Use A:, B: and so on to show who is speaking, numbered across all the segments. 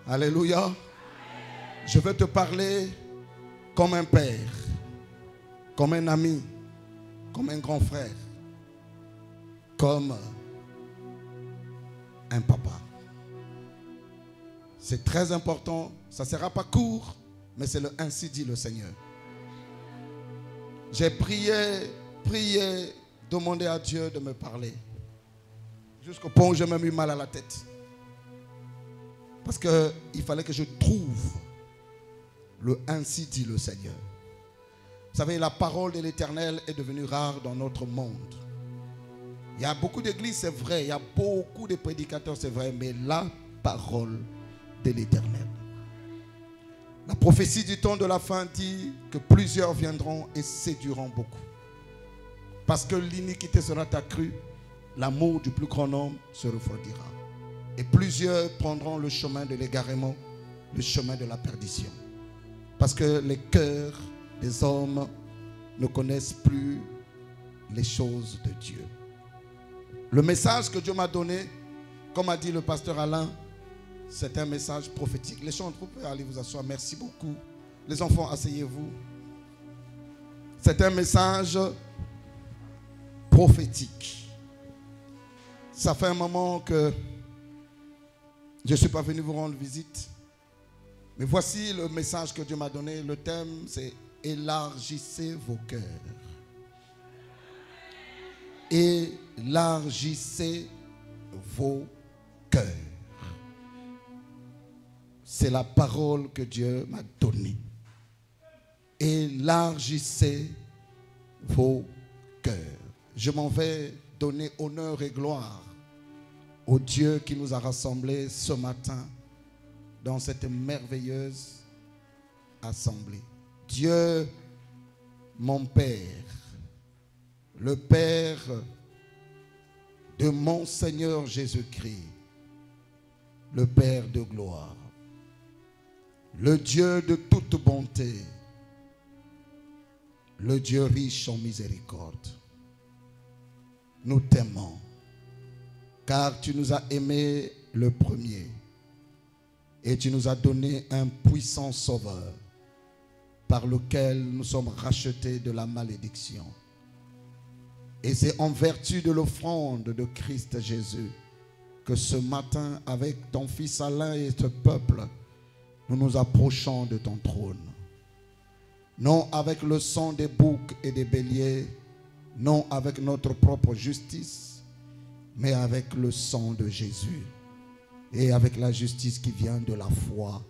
A: Alléluia. Je vais te parler comme un père, comme un ami, comme un grand frère, comme un papa. C'est très important. Ça ne sera pas court, mais c'est le ainsi dit le Seigneur. J'ai prié, demandé à Dieu de me parler. Jusqu'au point où j'ai même eu mal à la tête. Parce qu'il fallait que je trouve le ainsi dit le Seigneur. Vous savez, la parole de l'Éternel est devenue rare dans notre monde. Il y a beaucoup d'églises, c'est vrai. Il y a beaucoup de prédicateurs, c'est vrai. Mais la parole de l'Éternel. La prophétie du temps de la fin dit que plusieurs viendront et séduiront beaucoup. Parce que l'iniquité sera accrue, l'amour du plus grand nombre se refroidira. Et plusieurs prendront le chemin de l'égarement, le chemin de la perdition. Parce que les cœurs des hommes ne connaissent plus les choses de Dieu. Le message que Dieu m'a donné, comme a dit le pasteur Alain, c'est un message prophétique. Les gens, vous pouvez aller vous asseoir. Merci beaucoup. Les enfants, asseyez-vous. C'est un message prophétique. Ça fait un moment que je ne suis pas venu vous rendre visite. Mais voici le message que Dieu m'a donné. Le thème, c'est élargissez vos cœurs. Élargissez vos cœurs. C'est la parole que Dieu m'a donnée. Élargissez vos cœurs. Je m'en vais donner honneur et gloire au Dieu qui nous a rassemblés ce matin dans cette merveilleuse assemblée. Dieu, mon Père, le Père de mon Seigneur Jésus-Christ, le Père de gloire, le Dieu de toute bonté, le Dieu riche en miséricorde. Nous t'aimons, car tu nous as aimés le premier et tu nous as donné un puissant sauveur par lequel nous sommes rachetés de la malédiction. Et c'est en vertu de l'offrande de Christ Jésus que ce matin, avec ton fils Alain et ce peuple, nous nous approchons de ton trône. Non avec le sang des boucs et des béliers, non avec notre propre justice, mais avec le sang de Jésus et avec la justice qui vient de la foi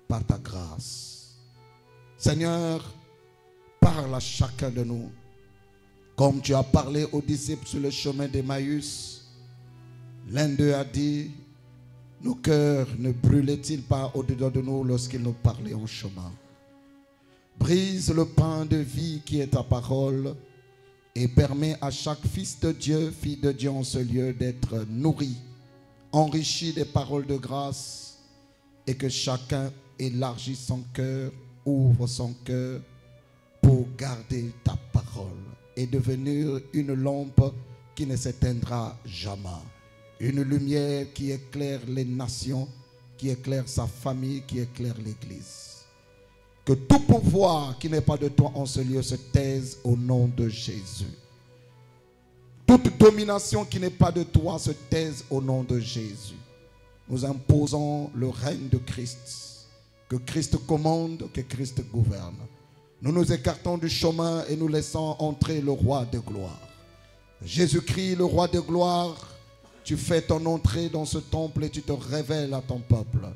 A: par ta grâce. Seigneur, parle à chacun de nous comme tu as parlé aux disciples sur le chemin d'Emmaüs. L'un d'eux a dit: nos cœurs ne brûlaient-ils pas au-dedans de nous lorsqu'ils nous parlaient en chemin? Brise le pain de vie qui est ta parole et permets à chaque fils de Dieu, fille de Dieu en ce lieu d'être nourri, enrichi des paroles de grâce, et que chacun élargisse son cœur, ouvre son cœur pour garder ta parole et devenir une lampe qui ne s'éteindra jamais. Une lumière qui éclaire les nations, qui éclaire sa famille, qui éclaire l'Église. Que tout pouvoir qui n'est pas de toi en ce lieu se taise au nom de Jésus. Toute domination qui n'est pas de toi se taise au nom de Jésus. Nous imposons le règne de Christ. Que Christ commande, que Christ gouverne. Nous nous écartons du chemin et nous laissons entrer le roi de gloire. Jésus-Christ, le roi de gloire, tu fais ton entrée dans ce temple et tu te révèles à ton peuple.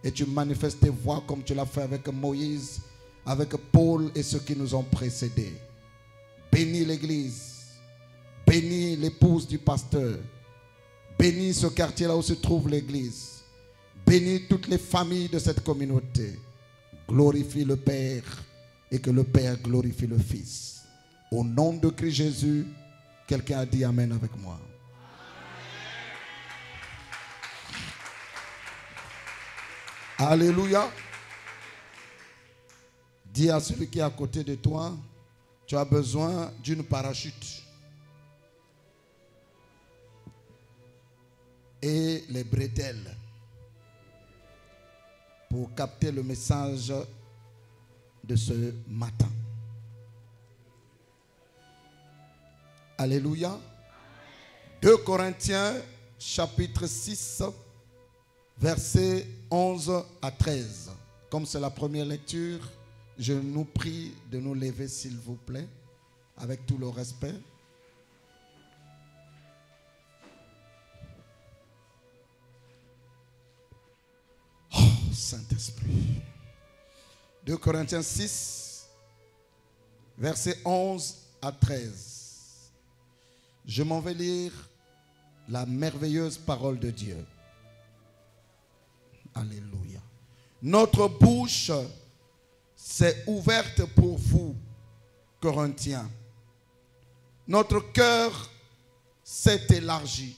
A: Et tu manifestes tes voix comme tu l'as fait avec Moïse, avec Paul et ceux qui nous ont précédés. Bénis l'Église. Bénis l'épouse du pasteur. Bénis ce quartier-là où se trouve l'Église. Bénis toutes les familles de cette communauté. Glorifie le Père et que le Père glorifie le Fils. Au nom de Christ Jésus, quelqu'un a dit Amen avec moi. Alléluia. Dis à celui qui est à côté de toi, tu as besoin d'une parachute. Et les bretelles. pour capter le message de ce matin. Alléluia. 2 Corinthiens chapitre 6, versets 11 à 13. Comme c'est la première lecture, je nous prie de nous lever s'il vous plaît, avec tout le respect. Oh, Saint-Esprit. 2 Corinthiens 6, versets 11 à 13. Je m'en vais lire la merveilleuse parole de Dieu. Alléluia. Notre bouche s'est ouverte pour vous, Corinthiens. Notre cœur s'est élargi.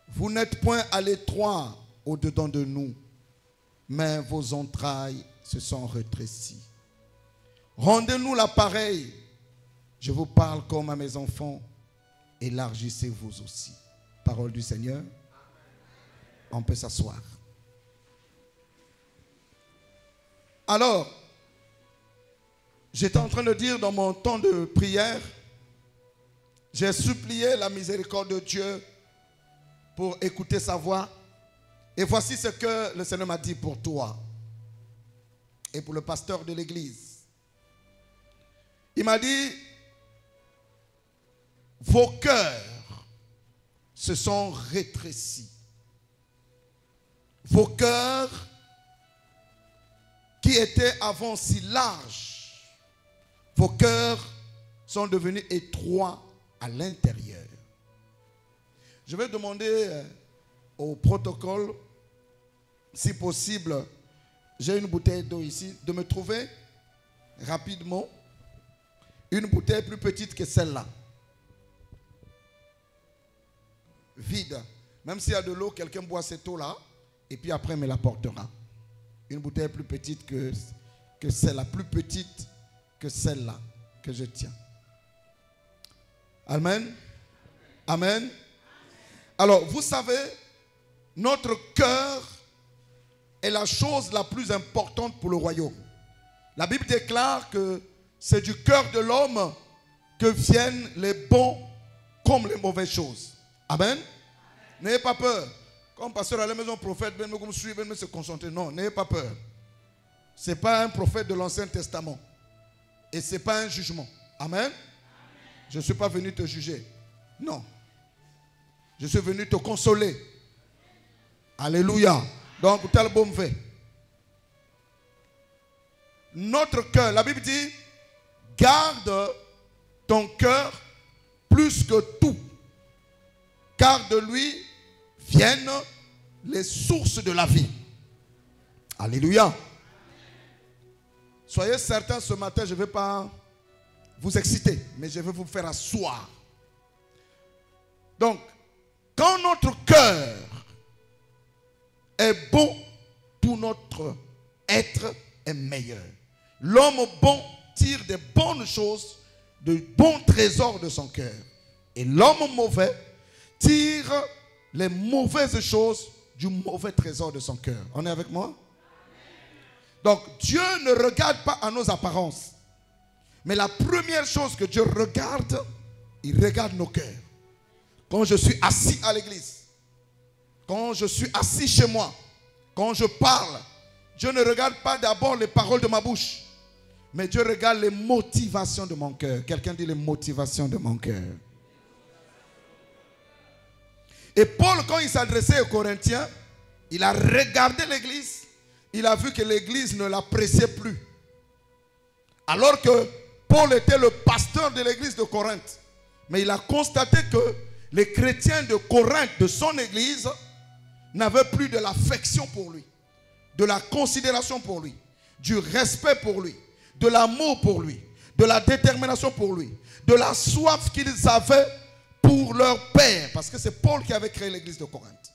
A: Vous n'êtes point à l'étroit au-dedans de nous, mais vos entrailles se sont rétrécies. Rendez-nous l'appareil. Je vous parle comme à mes enfants. Élargissez-vous aussi. Parole du Seigneur. On peut s'asseoir. Alors, j'étais en train de dire dans mon temps de prière, j'ai supplié la miséricorde de Dieu pour écouter sa voix. Et voici ce que le Seigneur m'a dit pour toi et pour le pasteur de l'église. Il m'a dit, vos cœurs se sont rétrécis. Vos cœurs qui étaient avant si larges, vos cœurs sont devenus étroits à l'intérieur. Je vais demander au protocole, si possible, j'ai une bouteille d'eau ici, de me trouver rapidement une bouteille plus petite que celle-là. Vide. Même s'il y a de l'eau, quelqu'un boit cette eau-là et puis après me l'apportera. Une bouteille plus petite que celle-là, plus petite que celle-là que je tiens. Amen. Amen. Alors, vous savez, notre cœur est la chose la plus importante pour le royaume. La Bible déclare que c'est du cœur de l'homme que viennent les bons comme les mauvaises choses. Amen. N'ayez pas peur. Comme pasteur à la maison prophète, comme suivre, se concentrer. Non, n'ayez pas peur. Ce n'est pas un prophète de l'Ancien Testament. Et ce n'est pas un jugement. Amen. Je ne suis pas venu te juger. Non. Je suis venu te consoler. Alléluia. Donc, tel bon fait. Notre cœur, la Bible dit, garde ton cœur plus que tout, car de lui viennent les sources de la vie. Alléluia. Soyez certains, ce matin, je ne vais pas vous exciter, mais je vais vous faire asseoir. Donc, quand notre cœur est bon, tout notre être est meilleur. L'homme bon tire des bonnes choses, de bons trésors de son cœur. Et l'homme mauvais tire les mauvaises choses du mauvais trésor de son cœur. On est avec moi? Donc, Dieu ne regarde pas à nos apparences. Mais la première chose que Dieu regarde, il regarde nos cœurs. Quand je suis assis à l'église, quand je suis assis chez moi, quand je parle, Dieu ne regarde pas d'abord les paroles de ma bouche, mais Dieu regarde les motivations de mon cœur. Quelqu'un dit les motivations de mon cœur. Et Paul, quand il s'adressait aux Corinthiens, il a regardé l'église, il a vu que l'église ne l'appréciait plus. Alors que Paul était le pasteur de l'église de Corinthe. Mais il a constaté que les chrétiens de Corinthe, de son église, n'avaient plus de l'affection pour lui, de la considération pour lui, du respect pour lui, de l'amour pour lui, de la détermination pour lui, de la soif qu'ils avaient pour leur père. Parce que c'est Paul qui avait créé l'église de Corinthe.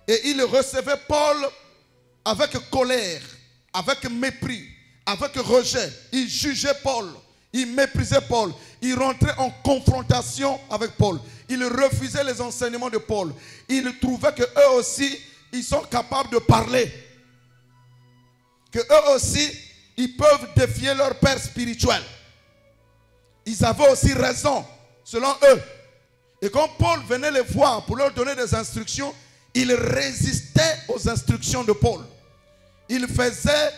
A: Et il recevait Paul avec colère, avec mépris, avec rejet. Il jugeait Paul, il méprisait Paul, il rentrait en confrontation avec Paul. Il refusait les enseignements de Paul. Il trouvait qu'eux aussi, ils sont capables de parler. que eux aussi, ils peuvent défier leur père spirituel. Ils avaient aussi raison, selon eux. Et quand Paul venait les voir pour leur donner des instructions, ils résistaient aux instructions de Paul. Ils faisaient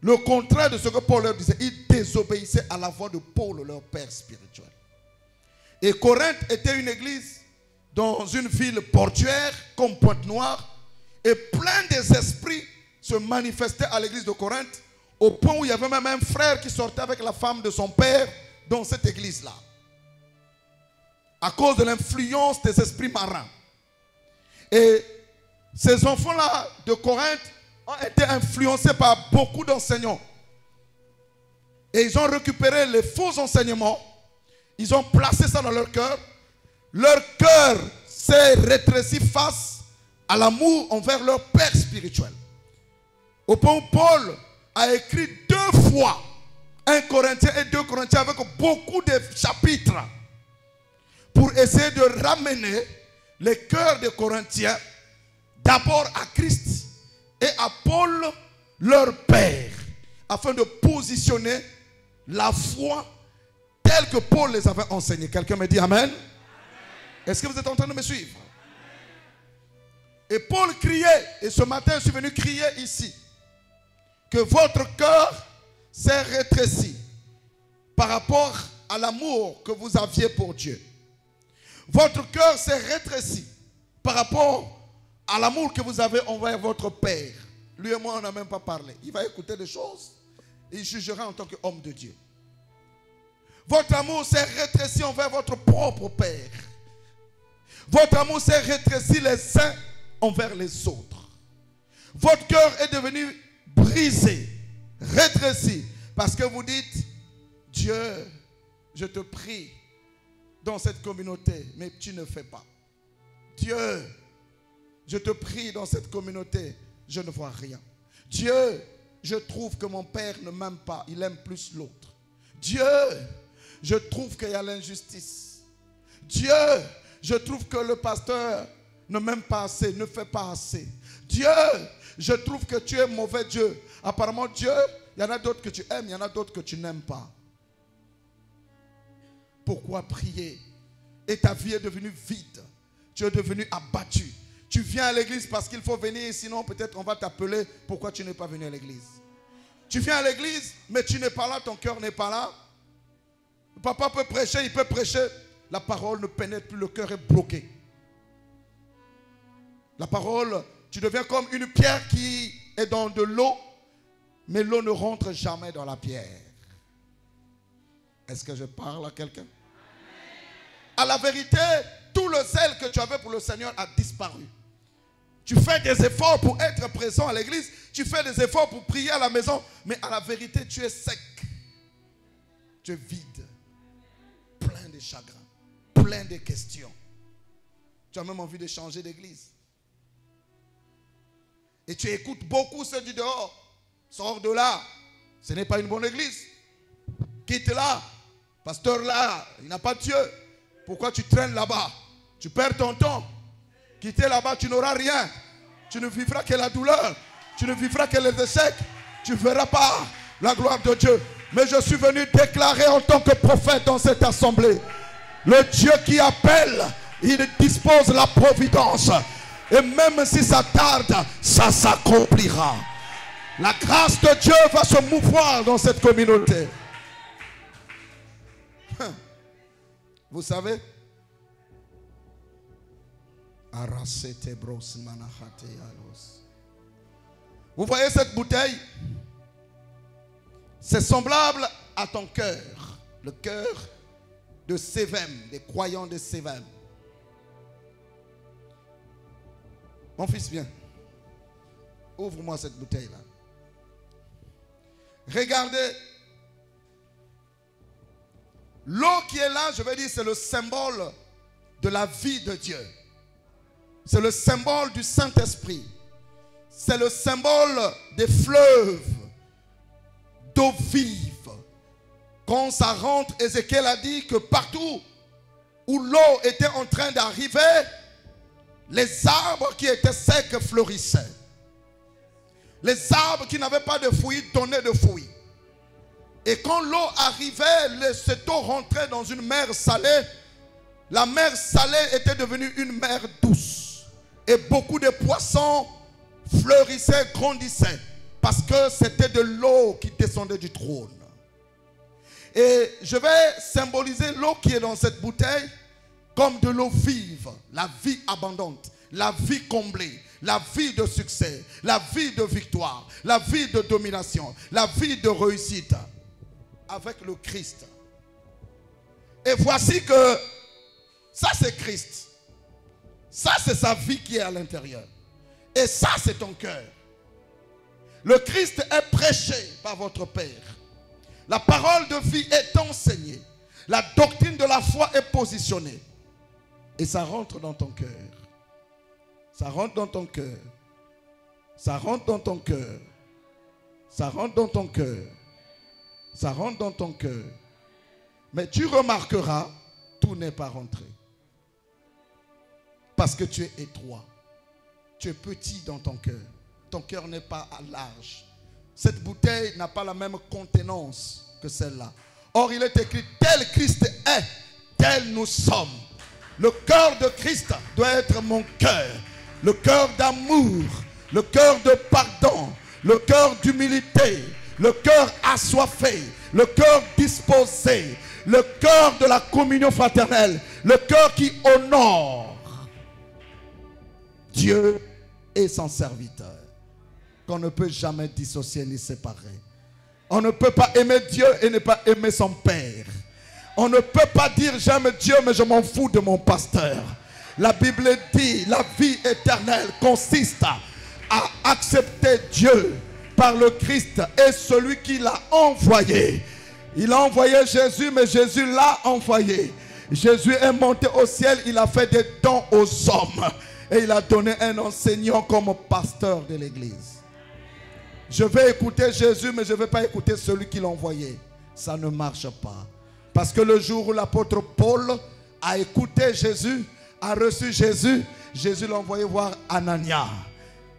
A: le contraire de ce que Paul leur disait. Ils désobéissaient à la voix de Paul, leur père spirituel. Et Corinthe était une église dans une ville portuaire comme Pointe-Noire. Et plein des esprits se manifestaient à l'église de Corinthe, au point où il y avait même un frère qui sortait avec la femme de son père dans cette église-là. À cause de l'influence des esprits marins. Et ces enfants-là de Corinthe ont été influencés par beaucoup d'enseignants. Et ils ont récupéré les faux enseignements. Ils ont placé ça dans leur cœur. Leur cœur s'est rétréci face à l'amour envers leur père spirituel. Au point où Paul a écrit 2 fois 1 Corinthiens et 2 Corinthiens avec beaucoup de chapitres pour essayer de ramener les cœurs des Corinthiens d'abord à Christ et à Paul, leur père, afin de positionner la foi telle que Paul les avait enseignée. Quelqu'un me dit Amen? Est-ce que vous êtes en train de me suivre? Et Paul criait, et ce matin je suis venu crier ici, que votre cœur s'est rétréci par rapport à l'amour que vous aviez pour Dieu. Votre cœur s'est rétréci par rapport à l'amour que vous avez envers votre Père. Lui et moi, on n'a même pas parlé. Il va écouter des choses et il jugera en tant qu'homme de Dieu. Votre amour s'est rétréci envers votre propre Père. Votre amour s'est rétréci les uns envers les autres. Votre cœur est devenu brisé, rétréci, parce que vous dites, Dieu, je te prie dans cette communauté, mais tu ne fais pas. Dieu, je te prie dans cette communauté, je ne vois rien. Dieu, je trouve que mon père ne m'aime pas, il aime plus l'autre. Dieu, je trouve qu'il y a l'injustice. Dieu, je trouve que le pasteur ne m'aime pas assez, ne fait pas assez. Dieu, je trouve que tu es mauvais Dieu. Apparemment Dieu, il y en a d'autres que tu aimes, il y en a d'autres que tu n'aimes pas. Pourquoi prier? Et ta vie est devenue vide. Tu es devenu abattu. Tu viens à l'église parce qu'il faut venir, sinon peut-être on va t'appeler. Pourquoi tu n'es pas venu à l'église? Tu viens à l'église, mais tu n'es pas là, ton cœur n'est pas là. Le papa peut prêcher, il peut prêcher. La parole ne pénètre plus, le cœur est bloqué. La parole, tu deviens comme une pierre qui est dans de l'eau, mais l'eau ne rentre jamais dans la pierre. Est-ce que je parle à quelqu'un? À la vérité, tout le zèle que tu avais pour le Seigneur a disparu. Tu fais des efforts pour être présent à l'église, tu fais des efforts pour prier à la maison, mais à la vérité, tu es sec. Tu es vide, plein de chagrin, plein de questions. Tu as même envie de changer d'église. Et tu écoutes beaucoup ceux du dehors. Sors de là, ce n'est pas une bonne église. Quitte là, pasteur là, il n'a pas de Dieu. Pourquoi tu traînes là-bas? Tu perds ton temps. Quitter là-bas, tu n'auras rien. Tu ne vivras que la douleur. Tu ne vivras que les échecs. Tu ne verras pas la gloire de Dieu. Mais je suis venu déclarer en tant que prophète dans cette assemblée. Le Dieu qui appelle, il dispose la providence. Et même si ça tarde, ça s'accomplira. La grâce de Dieu va se mouvoir dans cette communauté. Vous savez, vous voyez cette bouteille? C'est semblable à ton cœur, le cœur de Sévem, des croyants de Sévem. Mon fils, viens. Ouvre-moi cette bouteille-là. Regardez. L'eau qui est là, je vais dire, c'est le symbole de la vie de Dieu. C'est le symbole du Saint-Esprit. C'est le symbole des fleuves d'eau vive. Quand ça rentre, Ézéchiel a dit que partout où l'eau était en train d'arriver, les arbres qui étaient secs fleurissaient. Les arbres qui n'avaient pas de fruits donnaient de fruits. Et quand l'eau arrivait, cette eau rentrait dans une mer salée. La mer salée était devenue une mer douce. Et beaucoup de poissons fleurissaient, grandissaient. Parce que c'était de l'eau qui descendait du trône. Et je vais symboliser l'eau qui est dans cette bouteille comme de l'eau vive. La vie abondante, la vie comblée, la vie de succès, la vie de victoire, la vie de domination, la vie de réussite. Avec le Christ. Et voici que ça c'est Christ. Ça c'est sa vie qui est à l'intérieur. Et ça c'est ton cœur. Le Christ est prêché par votre Père. La parole de vie est enseignée. La doctrine de la foi est positionnée. Et ça rentre dans ton cœur. Ça rentre dans ton cœur. Ça rentre dans ton cœur. Ça rentre dans ton cœur. Ça rentre dans ton cœur. Mais tu remarqueras, tout n'est pas rentré. Parce que tu es étroit. Tu es petit dans ton cœur. Ton cœur n'est pas large. Cette bouteille n'a pas la même contenance que celle-là. Or, il est écrit, tel Christ est, tel nous sommes. Le cœur de Christ doit être mon cœur. Le cœur d'amour, le cœur de pardon, le cœur d'humilité, le cœur assoiffé, le cœur disposé, le cœur de la communion fraternelle, le cœur qui honore Dieu et son serviteur, qu'on ne peut jamais dissocier ni séparer. On ne peut pas aimer Dieu et ne pas aimer son Père. On ne peut pas dire j'aime Dieu mais je m'en fous de mon pasteur. La Bible dit la vie éternelle consiste à accepter Dieu par le Christ et celui qui l'a envoyé. Il a envoyé Jésus, mais Jésus l'a envoyé. Jésus est monté au ciel, il a fait des dons aux hommes. Et il a donné un enseignant comme pasteur de l'église. Je vais écouter Jésus, mais je ne vais pas écouter celui qui l'a envoyé. Ça ne marche pas. Parce que le jour où l'apôtre Paul a écouté Jésus, a reçu Jésus, Jésus l'a envoyé voir Anania.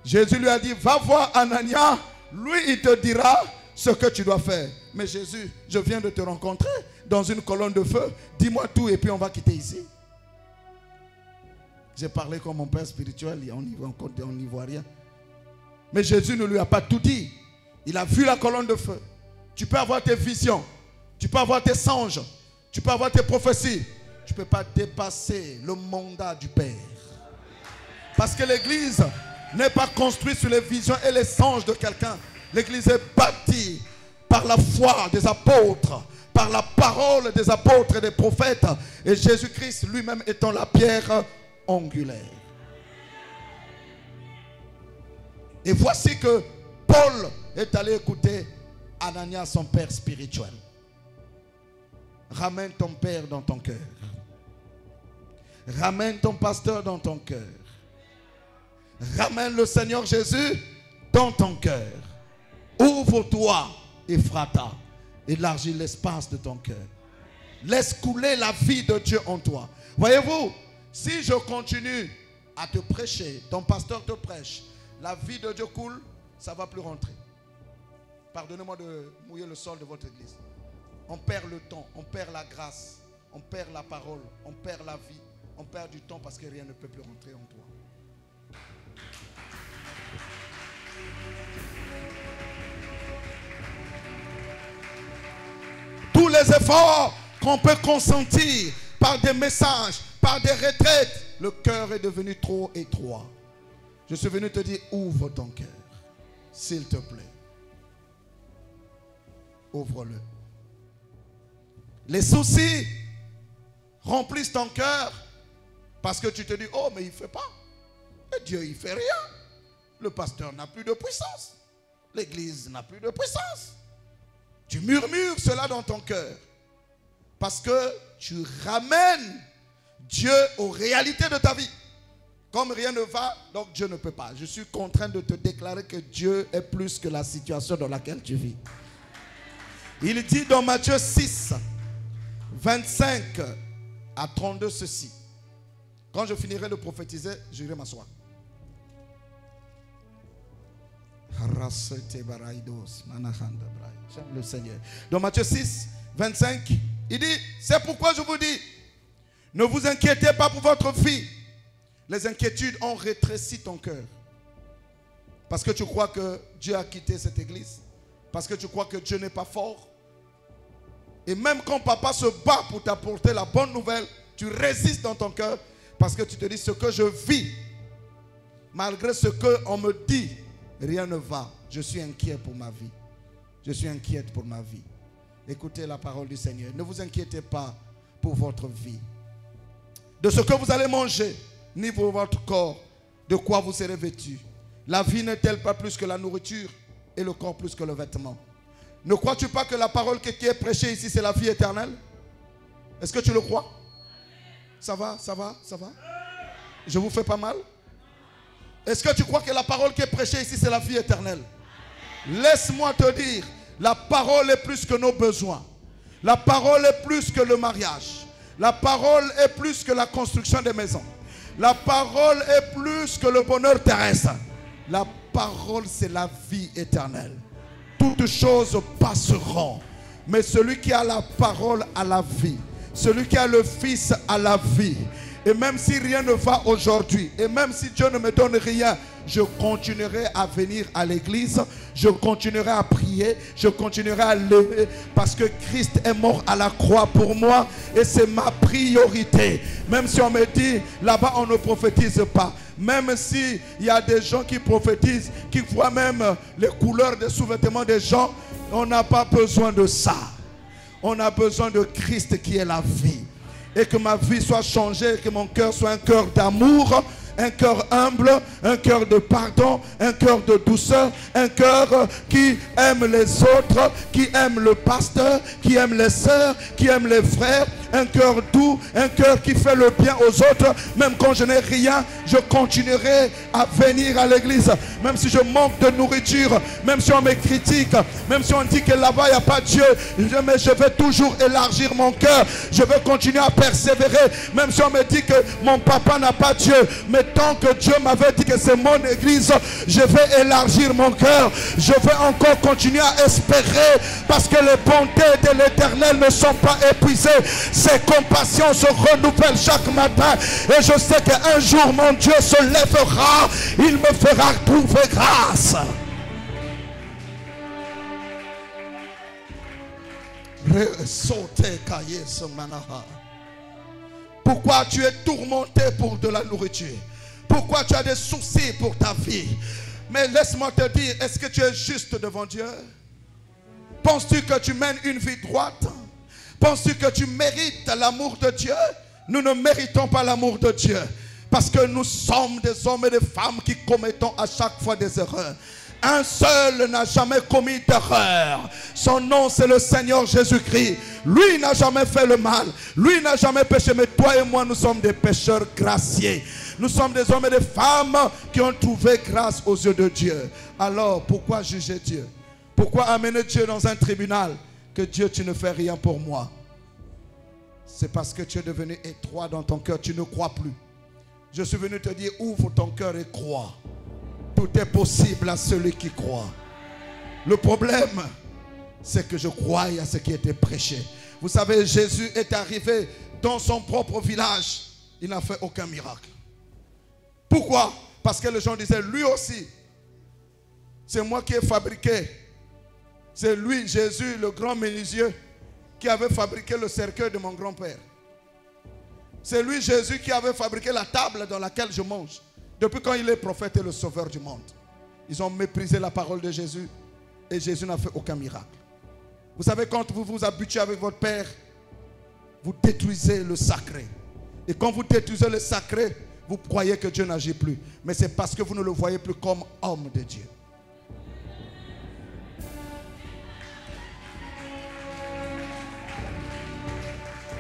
A: Jésus lui a dit, va voir Anania. Lui, il te dira ce que tu dois faire. Mais Jésus, je viens de te rencontrer dans une colonne de feu. Dis-moi tout et puis on va quitter ici. J'ai parlé comme mon père spirituel, on n'y voit rien. Mais Jésus ne lui a pas tout dit. Il a vu la colonne de feu. Tu peux avoir tes visions. Tu peux avoir tes songes. Tu peux avoir tes prophéties. Tu ne peux pas dépasser le mandat du Père. Parce que l'église n'est pas construite sur les visions et les songes de quelqu'un. L'église est bâtie par la foi des apôtres, par la parole des apôtres et des prophètes. Et Jésus-Christ lui-même étant la pierre angulaire. Et voici que Paul est allé écouter Anania, son père spirituel. Ramène ton père dans ton cœur. Ramène ton pasteur dans ton cœur. Ramène le Seigneur Jésus dans ton cœur. Ouvre-toi, Ephrata. Élargis l'espace de ton cœur. Laisse couler la vie de Dieu en toi. Voyez-vous, si je continue à te prêcher, ton pasteur te prêche, la vie de Dieu coule, ça ne va plus rentrer. Pardonnez-moi de mouiller le sol de votre église. On perd le temps, on perd la grâce, on perd la parole, on perd la vie, on perd du temps parce que rien ne peut plus rentrer en toi. Tous les efforts qu'on peut consentir par des messages, par des retraites, le cœur est devenu trop étroit. Je suis venu te dire, ouvre ton cœur, s'il te plaît. Ouvre-le. Les soucis remplissent ton cœur parce que tu te dis, oh mais il ne fait pas. Et Dieu il ne fait rien. Le pasteur n'a plus de puissance. L'église n'a plus de puissance. Tu murmures cela dans ton cœur parce que tu ramènes Dieu aux réalités de ta vie. Comme rien ne va, donc Dieu ne peut pas. Je suis contraint de te déclarer que Dieu est plus que la situation dans laquelle tu vis. Il dit dans Matthieu 6, 25 à 32 ceci. Quand je finirai de prophétiser, j'irai m'asseoir. J'aime le Seigneur. Dans Matthieu 6, 25, il dit, c'est pourquoi je vous dis, ne vous inquiétez pas pour votre vie. Les inquiétudes ont rétréci ton cœur. Parce que tu crois que Dieu a quitté cette église. Parce que tu crois que Dieu n'est pas fort. Et même quand papa se bat pour t'apporter la bonne nouvelle, tu résistes dans ton cœur. Parce que tu te dis, ce que je vis, malgré ce qu'on me dit, rien ne va. Je suis inquiet pour ma vie. Je suis inquiète pour ma vie. Écoutez la parole du Seigneur. Ne vous inquiétez pas pour votre vie. De ce que vous allez manger, ni pour votre corps, de quoi vous serez vêtus. La vie n'est-elle pas plus que la nourriture et le corps plus que le vêtement? Ne crois-tu pas que la parole qui est prêchée ici, c'est la vie éternelle? Est-ce que tu le crois? Ça va, ça va, ça va? Je vous fais pas mal? Est-ce que tu crois que la parole qui est prêchée ici, c'est la vie éternelle? Laisse-moi te dire, la parole est plus que nos besoins. La parole est plus que le mariage. La parole est plus que la construction des maisons. La parole est plus que le bonheur terrestre. La parole, c'est la vie éternelle. Toutes choses passeront. Mais celui qui a la parole a la vie. Celui qui a le Fils a la vie. Et même si rien ne va aujourd'hui, et même si Dieu ne me donne rien, je continuerai à venir à l'église, je continuerai à prier, je continuerai à lever, parce que Christ est mort à la croix pour moi, et c'est ma priorité. Même si on me dit, là-bas on ne prophétise pas, même s'il y a des gens qui prophétisent, qui voient même les couleurs des sous-vêtements des gens, on n'a pas besoin de ça. On a besoin de Christ qui est la vie. Et que ma vie soit changée, que mon cœur soit un cœur d'amour, un cœur humble, un cœur de pardon, un cœur de douceur, un cœur qui aime les autres, qui aime le pasteur, qui aime les sœurs, qui aime les frères, un cœur doux, un cœur qui fait le bien aux autres. Même quand je n'ai rien, je continuerai à venir à l'église. Même si je manque de nourriture, même si on me critique, même si on dit que là-bas il n'y a pas Dieu, mais je vais toujours élargir mon cœur. Je vais continuer à persévérer. Même si on me dit que mon papa n'a pas Dieu, mais tant que Dieu m'avait dit que c'est mon église, je vais élargir mon cœur. Je vais encore continuer à espérer, parce que les bontés de l'Éternel ne sont pas épuisées. Ses compassions se renouvellent chaque matin. Et je sais qu'un jour mon Dieu se lèvera. Il me fera trouver grâce. Pourquoi tu es tourmenté pour de la nourriture? Pourquoi tu as des soucis pour ta vie? Mais laisse-moi te dire, est-ce que tu es juste devant Dieu? Penses-tu que tu mènes une vie droite? Penses-tu que tu mérites l'amour de Dieu? Nous ne méritons pas l'amour de Dieu. Parce que nous sommes des hommes et des femmes qui commettons à chaque fois des erreurs. Un seul n'a jamais commis d'erreur. Son nom, c'est le Seigneur Jésus-Christ. Lui n'a jamais fait le mal. Lui n'a jamais péché. Mais toi et moi, nous sommes des pécheurs graciés. Nous sommes des hommes et des femmes qui ont trouvé grâce aux yeux de Dieu. Alors, pourquoi juger Dieu? Pourquoi amener Dieu dans un tribunal? Que Dieu, tu ne fais rien pour moi. C'est parce que tu es devenu étroit dans ton cœur. Tu ne crois plus. Je suis venu te dire, ouvre ton cœur et crois. Tout est possible à celui qui croit. Le problème, c'est que je croyais à ce qui était prêché. Vous savez, Jésus est arrivé dans son propre village. Il n'a fait aucun miracle. Pourquoi? Parce que les gens disaient, lui aussi, c'est moi qui ai fabriqué. C'est lui, Jésus, le grand menuisier, qui avait fabriqué le cercueil de mon grand-père. C'est lui, Jésus, qui avait fabriqué la table dans laquelle je mange. Depuis quand il est prophète et le sauveur du monde. Ils ont méprisé la parole de Jésus et Jésus n'a fait aucun miracle. Vous savez, quand vous vous habituez avec votre Père, vous détruisez le sacré. Et quand vous détruisez le sacré, vous croyez que Dieu n'agit plus. Mais c'est parce que vous ne le voyez plus comme homme de Dieu.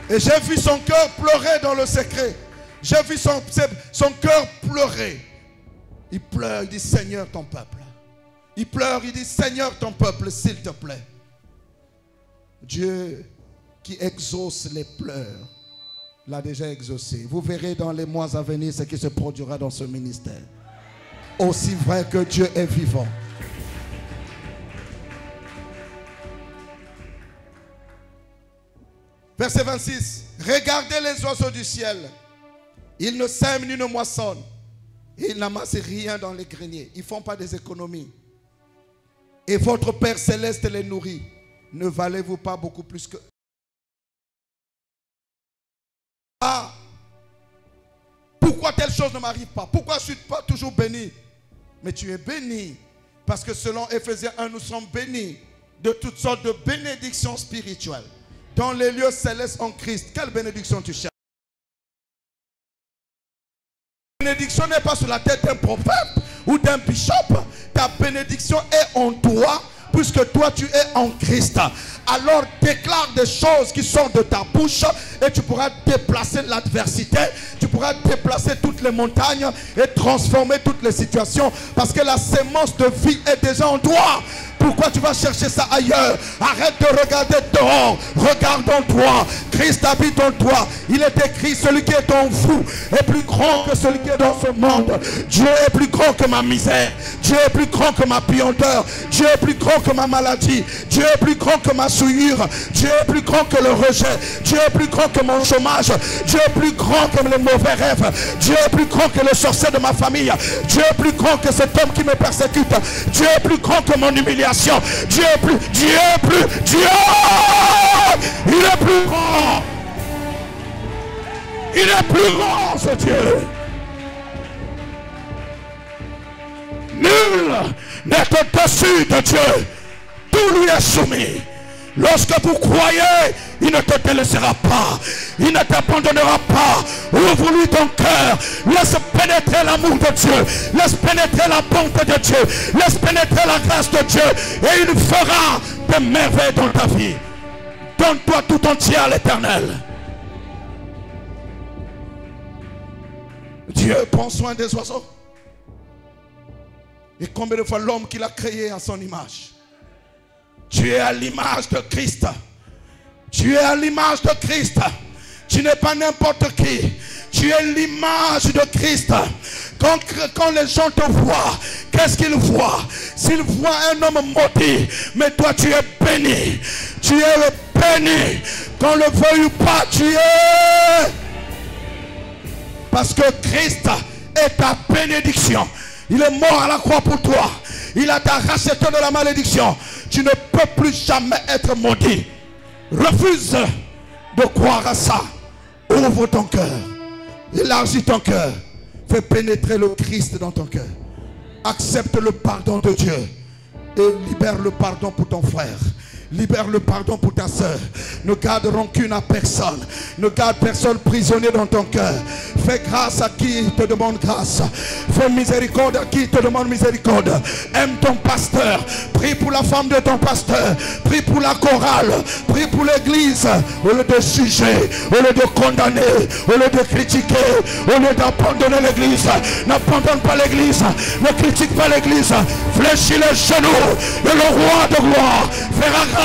A: Et j'ai vu son cœur pleurer dans le secret. J'ai vu son cœur pleurer. Il pleure, il dit, Seigneur, ton peuple. Il pleure, il dit, Seigneur, ton peuple, s'il te plaît. Dieu qui exauce les pleurs l'a déjà exaucé. Vous verrez dans les mois à venir ce qui se produira dans ce ministère. Aussi vrai que Dieu est vivant. Verset 26. Regardez les oiseaux du ciel. Ils ne sèment ni ne moissonnent. Ils n'amassent rien dans les greniers. Ils ne font pas des économies. Et votre Père céleste les nourrit. Ne valez-vous pas beaucoup plus que... Ah, pourquoi telle chose ne m'arrive pas? Pourquoi je ne suis pas toujours béni? Mais tu es béni. Parce que selon Éphésiens 1, nous sommes bénis de toutes sortes de bénédictions spirituelles. Dans les lieux célestes en Christ. Quelle bénédiction tu cherches? Ta bénédiction n'est pas sur la tête d'un prophète ou d'un bishop. Ta bénédiction est en toi, puisque toi tu es en Christ. Alors déclare des choses qui sortent de ta bouche et tu pourras déplacer l'adversité, tu pourras déplacer toutes les montagnes et transformer toutes les situations, parce que la sémence de vie est déjà en toi. Pourquoi tu vas chercher ça ailleurs? Arrête de regarder dehors. Regarde en toi. Christ habite en toi. Il est écrit, celui qui est en vous est plus grand que celui qui est dans ce monde. Dieu est plus grand que ma misère. Dieu est plus grand que ma puanteur. Dieu est plus grand que ma maladie. Dieu est plus grand que ma souillure. Dieu est plus grand que le rejet. Dieu est plus grand que mon chômage. Dieu est plus grand que les mauvais rêves. Dieu est plus grand que le sorcier de ma famille. Dieu est plus grand que cet homme qui me persécute. Dieu est plus grand que mon humiliation. Dieu est plus, Dieu est plus, Dieu, il est plus grand. Il est plus grand, ce Dieu. Nul n'est au-dessus de Dieu. Tout lui est soumis. Lorsque vous croyez, il ne te délaissera pas. Il ne t'abandonnera pas. Ouvre-lui ton cœur. Laisse pénétrer l'amour de Dieu. Laisse pénétrer la bonté de Dieu. Laisse pénétrer la grâce de Dieu. Et il fera des merveilles dans ta vie. Donne-toi tout entier à l'Éternel. Dieu prend soin des oiseaux. Et combien de fois l'homme qu'il a créé à son image. Tu es à l'image de Christ. Tu es à l'image de Christ. Tu n'es pas n'importe qui. Tu es l'image de Christ. Quand les gens te voient, qu'est-ce qu'ils voient? S'ils voient un homme maudit, mais toi tu es béni. Tu es béni. Qu'on le veuille ou pas, tu es. Parce que Christ est ta bénédiction. Il est mort à la croix pour toi. Il a t'arraché de la malédiction. Tu ne peux plus jamais être maudit. Refuse de croire à ça. Ouvre ton cœur. Élargis ton cœur. Fais pénétrer le Christ dans ton cœur. Accepte le pardon de Dieu. Et libère le pardon pour ton frère. Libère le pardon pour ta soeur. Ne garde rancune à personne. Ne garde personne prisonnier dans ton cœur. Fais grâce à qui te demande grâce. Fais miséricorde à qui te demande miséricorde. Aime ton pasteur. Prie pour la femme de ton pasteur. Prie pour la chorale. Prie pour l'église. Au lieu de juger, au lieu de condamner, au lieu de critiquer, au lieu d'abandonner l'église. N'abandonne pas l'église. Ne critique pas l'église. Fléchis les genoux. Et le roi de gloire fera grâce.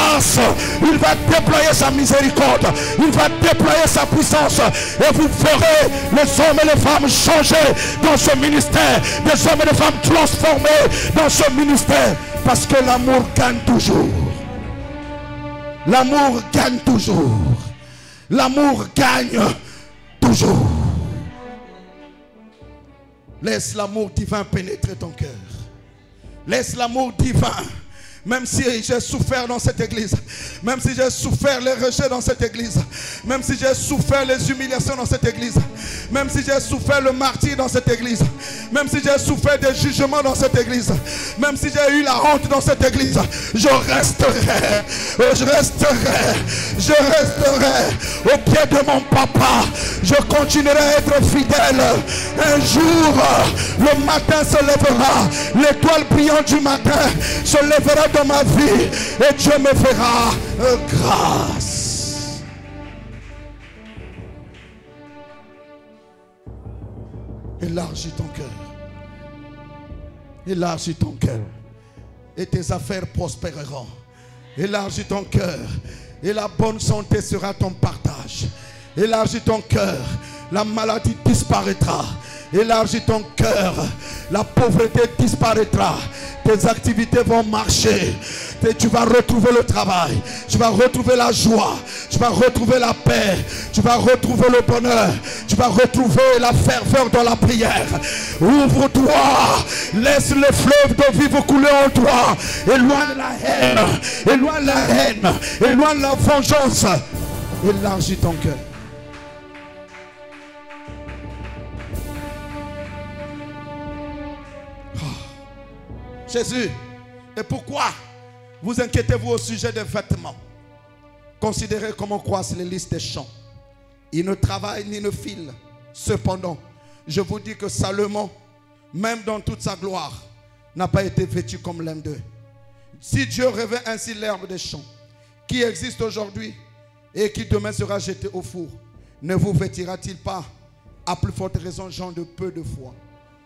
A: Il va déployer sa miséricorde. Il va déployer sa puissance. Et vous ferez les hommes et les femmes changer dans ce ministère. Des hommes et des femmes transformés dans ce ministère. Parce que l'amour gagne toujours. L'amour gagne toujours. L'amour gagne toujours. Laisse l'amour divin pénétrer ton cœur. Laisse l'amour divin. Même si j'ai souffert dans cette église, même si j'ai souffert les rejets dans cette église, même si j'ai souffert les humiliations dans cette église, même si j'ai souffert le martyre dans cette église, même si j'ai souffert des jugements dans cette église, même si j'ai eu la honte dans cette église, je resterai au pied de mon papa. Je continuerai à être fidèle. Un jour, le matin se lèvera, l'étoile brillante du matin se lèvera dans ma vie et Dieu me fera grâce. Élargis ton cœur. Élargis ton cœur. Et tes affaires prospéreront. Élargis ton cœur. Et la bonne santé sera ton partage. Élargis ton cœur. La maladie disparaîtra. Élargis ton cœur. La pauvreté disparaîtra. Tes activités vont marcher. Tu vas retrouver le travail. Tu vas retrouver la joie. Tu vas retrouver la paix. Tu vas retrouver le bonheur. Tu vas retrouver la ferveur dans la prière. Ouvre-toi. Laisse le fleuve de vie couler en toi. Éloigne la haine. Éloigne la haine. Éloigne la vengeance. Élargis ton cœur. Jésus, et pourquoi vous inquiétez-vous au sujet des vêtements? Considérez comment croissent les lys des champs. Ils ne travaillent ni ne filent. Cependant, je vous dis que Salomon, même dans toute sa gloire, n'a pas été vêtu comme l'un d'eux. Si Dieu revêt ainsi l'herbe des champs, qui existe aujourd'hui et qui demain sera jeté au four, ne vous vêtira-t-il pas? À plus forte raison, gens de peu de foi.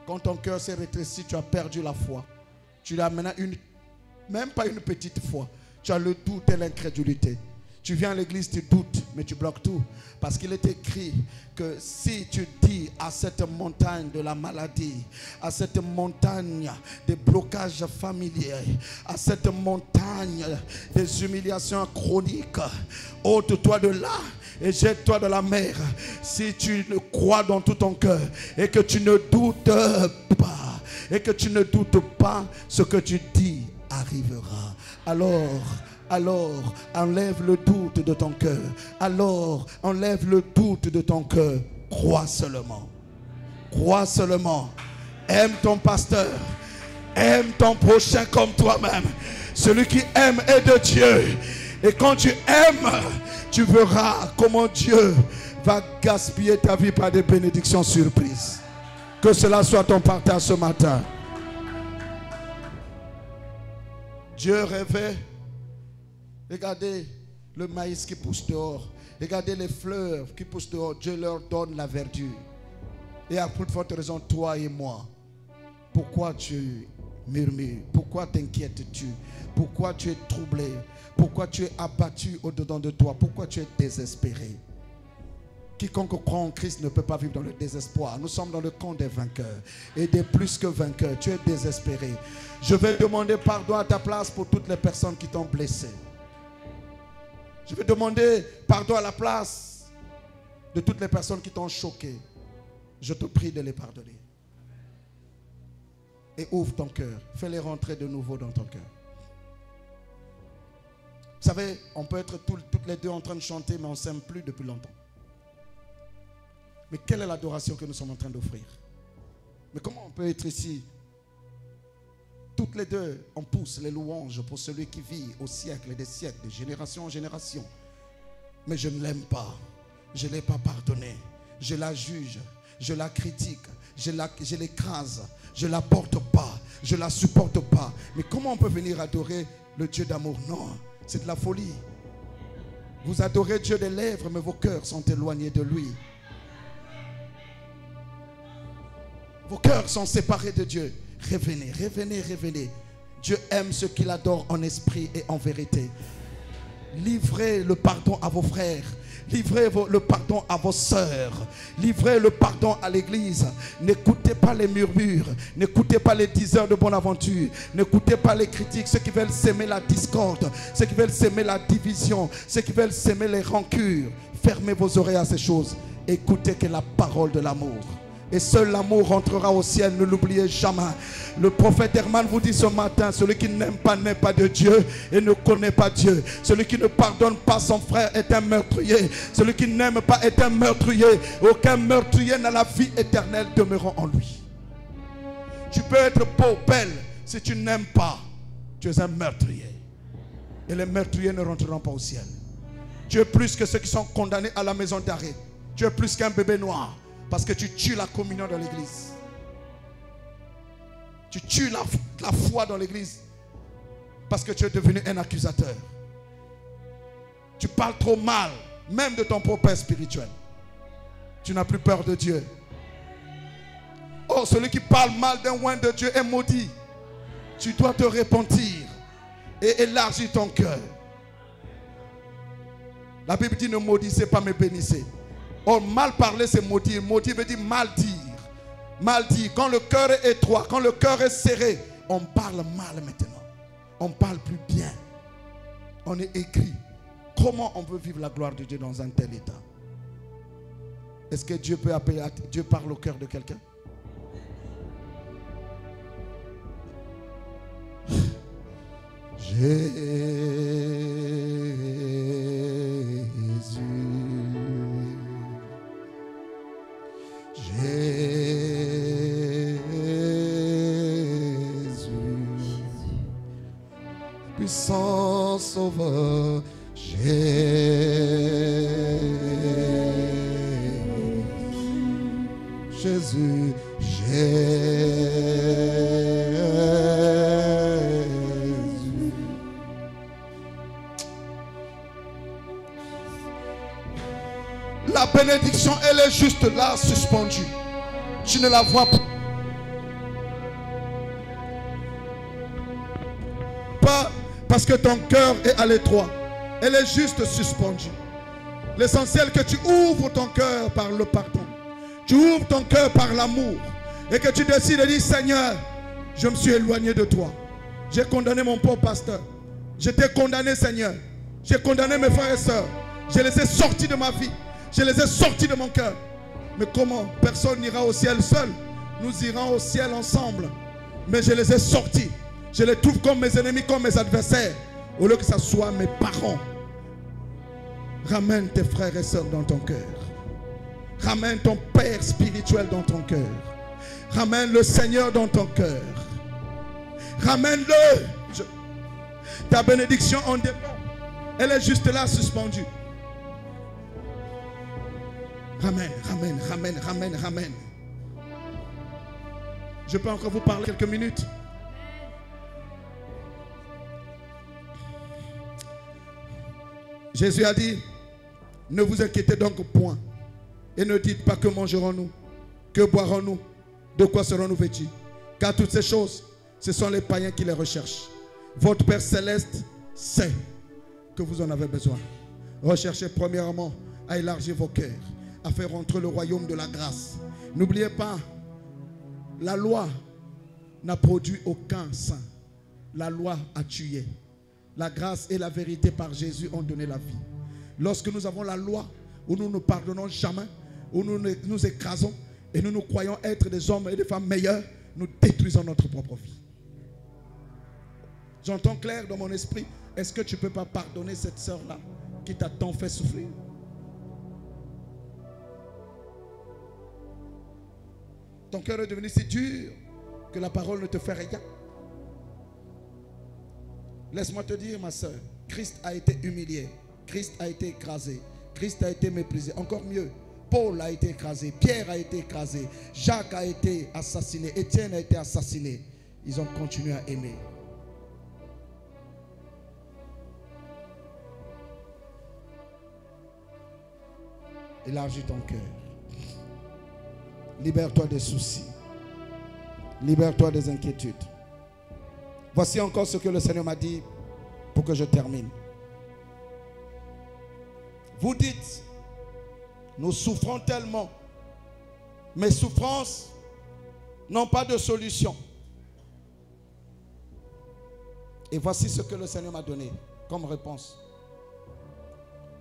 A: Quand ton cœur s'est rétréci, tu as perdu la foi. Tu as maintenant même pas une petite foi. Tu as le doute et l'incrédulité. Tu viens à l'église, tu doutes, mais tu bloques tout. Parce qu'il est écrit que si tu dis à cette montagne de la maladie, à cette montagne des blocages familiers, à cette montagne des humiliations chroniques, ôte-toi de là et jette-toi dans la mer. Si tu ne crois dans tout ton cœur et que tu ne doutes pas, ce que tu dis arrivera. Alors, enlève le doute de ton cœur. Alors, enlève le doute de ton cœur. Crois seulement. Crois seulement. Aime ton pasteur. Aime ton prochain comme toi-même. Celui qui aime est de Dieu. Et quand tu aimes, tu verras comment Dieu va gaspiller ta vie par des bénédictions surprises. Que cela soit ton partage ce matin. Dieu rêvait. Regardez le maïs qui pousse dehors. Regardez les fleurs qui poussent dehors. Dieu leur donne la verdure. Et à plus forte raison, toi et moi. Pourquoi tu murmures? Pourquoi t'inquiètes-tu? Pourquoi tu es troublé? Pourquoi tu es abattu au-dedans de toi? Pourquoi tu es désespéré? Quiconque croit en Christ ne peut pas vivre dans le désespoir. Nous sommes dans le camp des vainqueurs. Et des plus que vainqueurs. Tu es désespéré. Je vais demander pardon à ta place pour toutes les personnes qui t'ont blessé. Je vais demander pardon à la place de toutes les personnes qui t'ont choqué. Je te prie de les pardonner. Et ouvre ton cœur. Fais-les rentrer de nouveau dans ton cœur. Vous savez, on peut être toutes les deux en train de chanter, mais on ne s'aime plus depuis longtemps. Mais quelle est l'adoration que nous sommes en train d'offrir? Mais comment on peut être ici? Toutes les deux, on pousse les louanges pour celui qui vit au siècle des siècles, de génération en génération. Mais je ne l'aime pas. Je ne l'ai pas pardonné. Je la juge. Je la critique. Je l'écrase. Je ne la porte pas. Je ne la supporte pas. Mais comment on peut venir adorer le Dieu d'amour? Non, c'est de la folie. Vous adorez Dieu des lèvres, mais vos cœurs sont éloignés de lui. Vos cœurs sont séparés de Dieu. Revenez, revenez, revenez. Dieu aime ceux qui l'adorent en esprit et en vérité. Livrez le pardon à vos frères. Livrez le pardon à vos sœurs. Livrez le pardon à l'église. N'écoutez pas les murmures. N'écoutez pas les diseurs de bonne aventure. N'écoutez pas les critiques. Ceux qui veulent s'aimer la discorde. Ceux qui veulent s'aimer la division. Ceux qui veulent s'aimer les rancures. Fermez vos oreilles à ces choses. Écoutez que la parole de l'amour. Et seul l'amour rentrera au ciel, ne l'oubliez jamais. Le prophète Herman vous dit ce matin, celui qui n'aime pas n'est pas de Dieu et ne connaît pas Dieu. Celui qui ne pardonne pas son frère est un meurtrier. Celui qui n'aime pas est un meurtrier. Aucun meurtrier n'a la vie éternelle demeurant en lui. Tu peux être beau, belle, si tu n'aimes pas, tu es un meurtrier. Et les meurtriers ne rentreront pas au ciel. Tu es plus que ceux qui sont condamnés à la maison d'arrêt. Tu es plus qu'un bébé noir. Parce que tu tues la communion dans l'église. Tu tues la foi dans l'église. Parce que tu es devenu un accusateur. Tu parles trop mal, même de ton propre père spirituel. Tu n'as plus peur de Dieu. Oh, celui qui parle mal d'un oint de Dieu est maudit. Tu dois te repentir et élargir ton cœur. La Bible dit ne maudissez pas mais bénissez. Or, mal parler, c'est maudire. Maudire veut dire mal dire. Mal dire. Quand le cœur est étroit, quand le cœur est serré, on parle mal maintenant. On parle plus bien. On est écrit. Comment on veut vivre la gloire de Dieu dans un tel état? Est-ce que Dieu peut appeler, Dieu parle au cœur de quelqu'un? Jésus, puissant sauveur, Jésus, La bénédiction, elle est juste là, suspendue. Tu ne la vois pas. Pas parce que ton cœur est à l'étroit. Elle est juste suspendue. L'essentiel, que tu ouvres ton cœur par le pardon. Tu ouvres ton cœur par l'amour. Et que tu décides de dire, Seigneur, je me suis éloigné de toi. J'ai condamné mon pauvre pasteur. Je t'ai condamné, Seigneur. J'ai condamné mes frères et sœurs. Je les ai sortis de ma vie. Je les ai sortis de mon cœur. Mais comment? Personne n'ira au ciel seul. Nous irons au ciel ensemble. Mais je les ai sortis. Je les trouve comme mes ennemis, comme mes adversaires. Au lieu que ce soit mes parents. Ramène tes frères et sœurs dans ton cœur. Ramène ton Père spirituel dans ton cœur. Ramène le Seigneur dans ton cœur. Ramène-le. Ta bénédiction en dépend. Elle est juste là, suspendue. Ramène, ramène, ramène, ramène, ramène. Je peux encore vous parler quelques minutes. Jésus a dit, ne vous inquiétez donc point. Et ne dites pas que mangerons-nous, que boirons-nous, de quoi serons-nous vêtus. Car toutes ces choses, ce sont les païens qui les recherchent. Votre Père Céleste sait que vous en avez besoin. Recherchez premièrement à élargir vos cœurs, à faire entrer le royaume de la grâce. N'oubliez pas, la loi n'a produit aucun saint. La loi a tué. La grâce et la vérité par Jésus ont donné la vie. Lorsque nous avons la loi, où nous ne pardonnons jamais, où nous nous écrasons et nous nous croyons être des hommes et des femmes meilleurs, nous détruisons notre propre vie. J'entends clair dans mon esprit. Est-ce que tu ne peux pas pardonner cette sœur-là qui t'a tant fait souffrir? Ton cœur est devenu si dur que la parole ne te fait rien. Laisse-moi te dire, ma soeur, Christ a été humilié, Christ a été écrasé, Christ a été méprisé. Encore mieux, Paul a été écrasé, Pierre a été écrasé, Jacques a été assassiné, Étienne a été assassiné. Ils ont continué à aimer. Élargis ton cœur. Libère-toi des soucis. Libère-toi des inquiétudes. Voici encore ce que le Seigneur m'a dit pour que je termine. Vous dites, nous souffrons tellement. Mes souffrances n'ont pas de solution. Et voici ce que le Seigneur m'a donné comme réponse.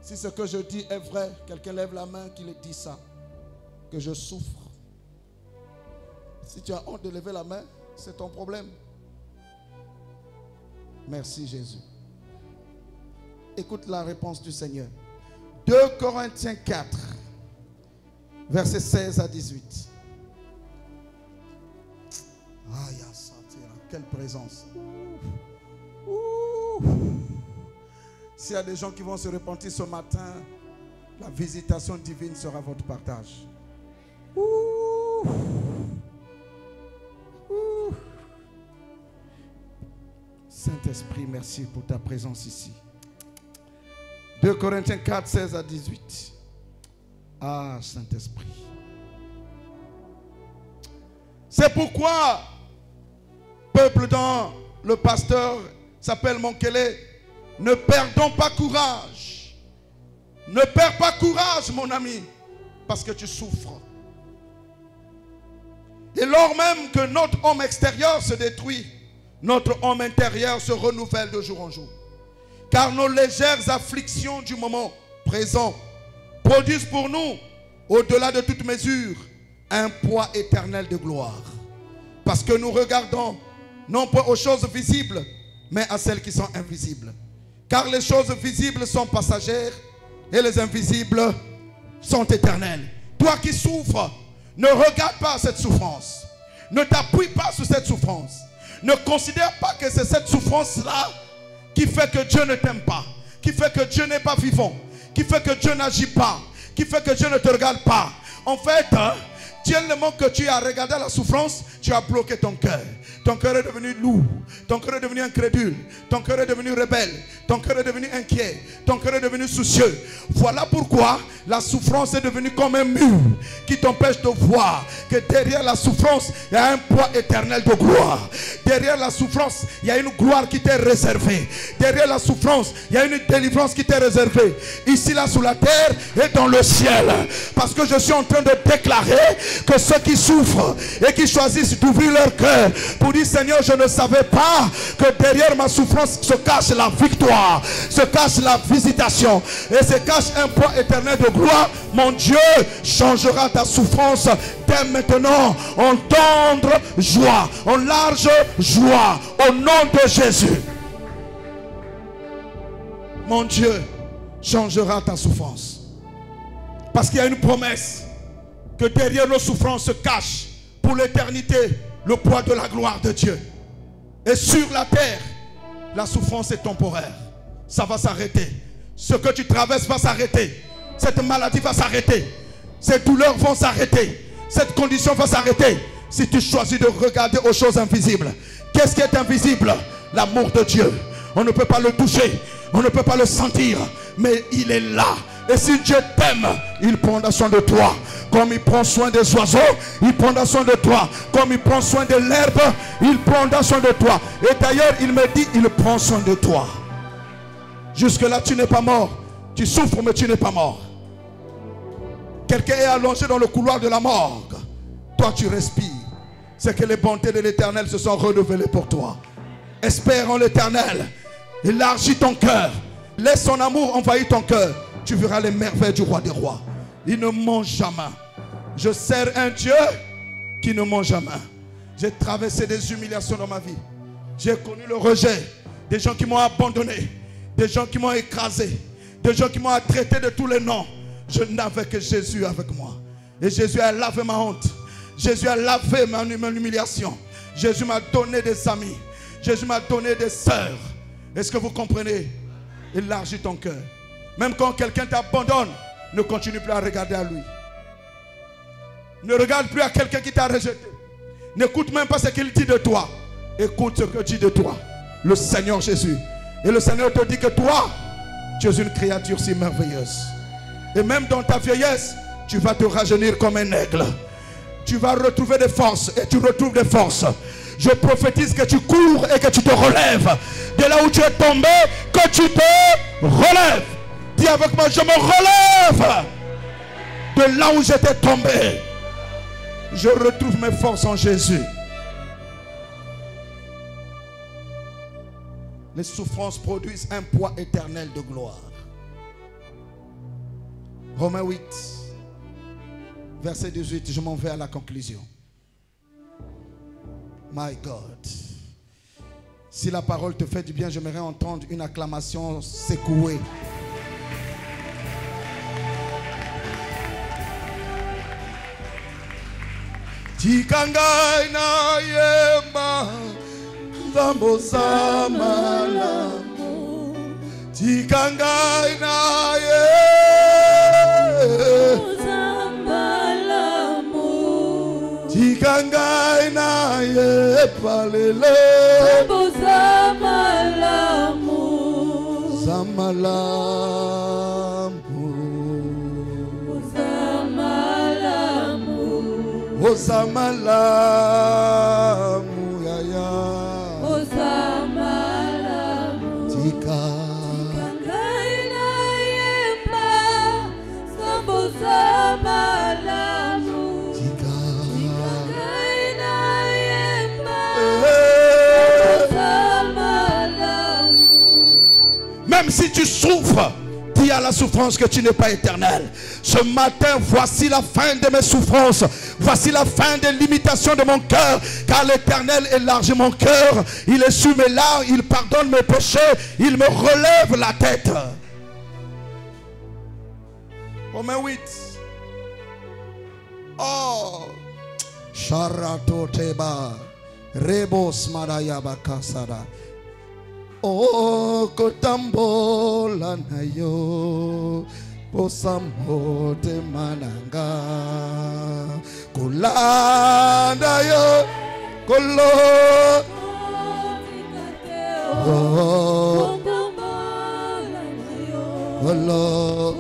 A: Si ce que je dis est vrai, quelqu'un lève la main qui dit ça, que je souffre. Si tu as honte de lever la main, c'est ton problème. Merci Jésus. Écoute la réponse du Seigneur. 2 Corinthiens 4, versets 16 à 18. Aïe, quelle présence. S'il y a des gens qui vont se repentir ce matin, la visitation divine sera votre partage. Saint-Esprit, merci pour ta présence ici. 2 Corinthiens 4, 16 à 18. Ah, Saint-Esprit. C'est pourquoi, peuple dont le pasteur s'appelle Monkele, ne perdons pas courage. Ne perds pas courage, mon ami, parce que tu souffres. Et lors même que notre homme extérieur se détruit, notre homme intérieur se renouvelle de jour en jour. Car nos légères afflictions du moment présent produisent pour nous, au-delà de toute mesure, un poids éternel de gloire. Parce que nous regardons non pas aux choses visibles, mais à celles qui sont invisibles. Car les choses visibles sont passagères et les invisibles sont éternelles. Toi qui souffres, ne regarde pas cette souffrance. Ne t'appuie pas sur cette souffrance. Ne considère pas que c'est cette souffrance-là qui fait que Dieu ne t'aime pas, qui fait que Dieu n'est pas vivant, qui fait que Dieu n'agit pas, qui fait que Dieu ne te regarde pas. En fait, tellement que tu as regardé la souffrance, tu as bloqué ton cœur. Ton cœur est devenu lourd, ton cœur est devenu incrédule, ton cœur est devenu rebelle, ton cœur est devenu inquiet, ton cœur est devenu soucieux. Voilà pourquoi la souffrance est devenue comme un mur qui t'empêche de voir que derrière la souffrance, il y a un poids éternel de gloire. Derrière la souffrance, il y a une gloire qui t'est réservée. Derrière la souffrance, il y a une délivrance qui t'est réservée. Ici, là, sous la terre et dans le ciel. Parce que je suis en train de déclarer que ceux qui souffrent et qui choisissent d'ouvrir leur cœur pour dire Seigneur, je ne savais pas que derrière ma souffrance se cache la victoire, se cache la visitation et se cache un poids éternel de gloire. Mon Dieu changera ta souffrance dès maintenant en tendre joie, en large joie, au nom de Jésus. Mon Dieu changera ta souffrance. Parce qu'il y a une promesse que derrière nos souffrances se cache pour l'éternité le poids de la gloire de Dieu. Et sur la terre, la souffrance est temporaire. Ça va s'arrêter. Ce que tu traverses va s'arrêter. Cette maladie va s'arrêter. Ces douleurs vont s'arrêter. Cette condition va s'arrêter. Si tu choisis de regarder aux choses invisibles. Qu'est-ce qui est invisible? L'amour de Dieu. On ne peut pas le toucher. On ne peut pas le sentir. Mais il est là. Et si Dieu t'aime, il prendra soin de toi. Comme il prend soin des oiseaux, il prendra soin de toi. Comme il prend soin de l'herbe, il prendra soin de toi. Et d'ailleurs, il me dit, il prend soin de toi. Jusque-là, tu n'es pas mort. Tu souffres, mais tu n'es pas mort. Quelqu'un est allongé dans le couloir de la morgue. Toi, tu respires. C'est que les bontés de l'Éternel se sont renouvelées pour toi. Espère en l'Éternel. Élargis ton cœur. Laisse son amour envahir ton cœur. Tu verras les merveilles du roi des rois. Il ne ment jamais. Je sers un Dieu qui ne ment jamais. J'ai traversé des humiliations dans ma vie. J'ai connu le rejet. Des gens qui m'ont abandonné. Des gens qui m'ont écrasé. Des gens qui m'ont traité de tous les noms. Je n'avais que Jésus avec moi. Et Jésus a lavé ma honte. Jésus a lavé mon humiliation. Jésus m'a donné des amis. Jésus m'a donné des sœurs. Est-ce que vous comprenez? Élargis ton cœur. Même quand quelqu'un t'abandonne, ne continue plus à regarder à lui. Ne regarde plus à quelqu'un qui t'a rejeté. N'écoute même pas ce qu'il dit de toi. Écoute ce que dit de toi le Seigneur Jésus. Et le Seigneur te dit que toi, tu es une créature si merveilleuse. Et même dans ta vieillesse, tu vas te rajeunir comme un aigle. Tu vas retrouver des forces et tu retrouves des forces. Je prophétise que tu cours et que tu te relèves. De là où tu es tombé, que tu te relèves. Dis avec moi, je me relève. De là où j'étais tombé, je retrouve mes forces en Jésus. Les souffrances produisent un poids éternel de gloire. Romains 8, verset 18, je m'en vais à la conclusion. My God. Si la parole te fait du bien, j'aimerais entendre une acclamation secouée. Tikangai na yema Zambo Samalamu Tikangai na Samalamu Tikangai na palele Zambo Samalamu Samalamu Osamalamu yaya Osamalamu Tika Tikangaina yemba Sambo Samalamu Tika Tikangaina yemba Même si tu souffres, dis à la souffrance que tu n'es pas éternel. Ce matin, voici la fin de mes souffrances. Voici la fin des limitations de mon cœur. Car l'Éternel élargit mon cœur. Il essuie mes larmes, il pardonne mes péchés. Il me relève la tête. Romains 8. Oh. Sharatoteba. Rebos Marayaba Kasara. Oh, kotambola na yo posamote mananga kulanda yo kolo kolo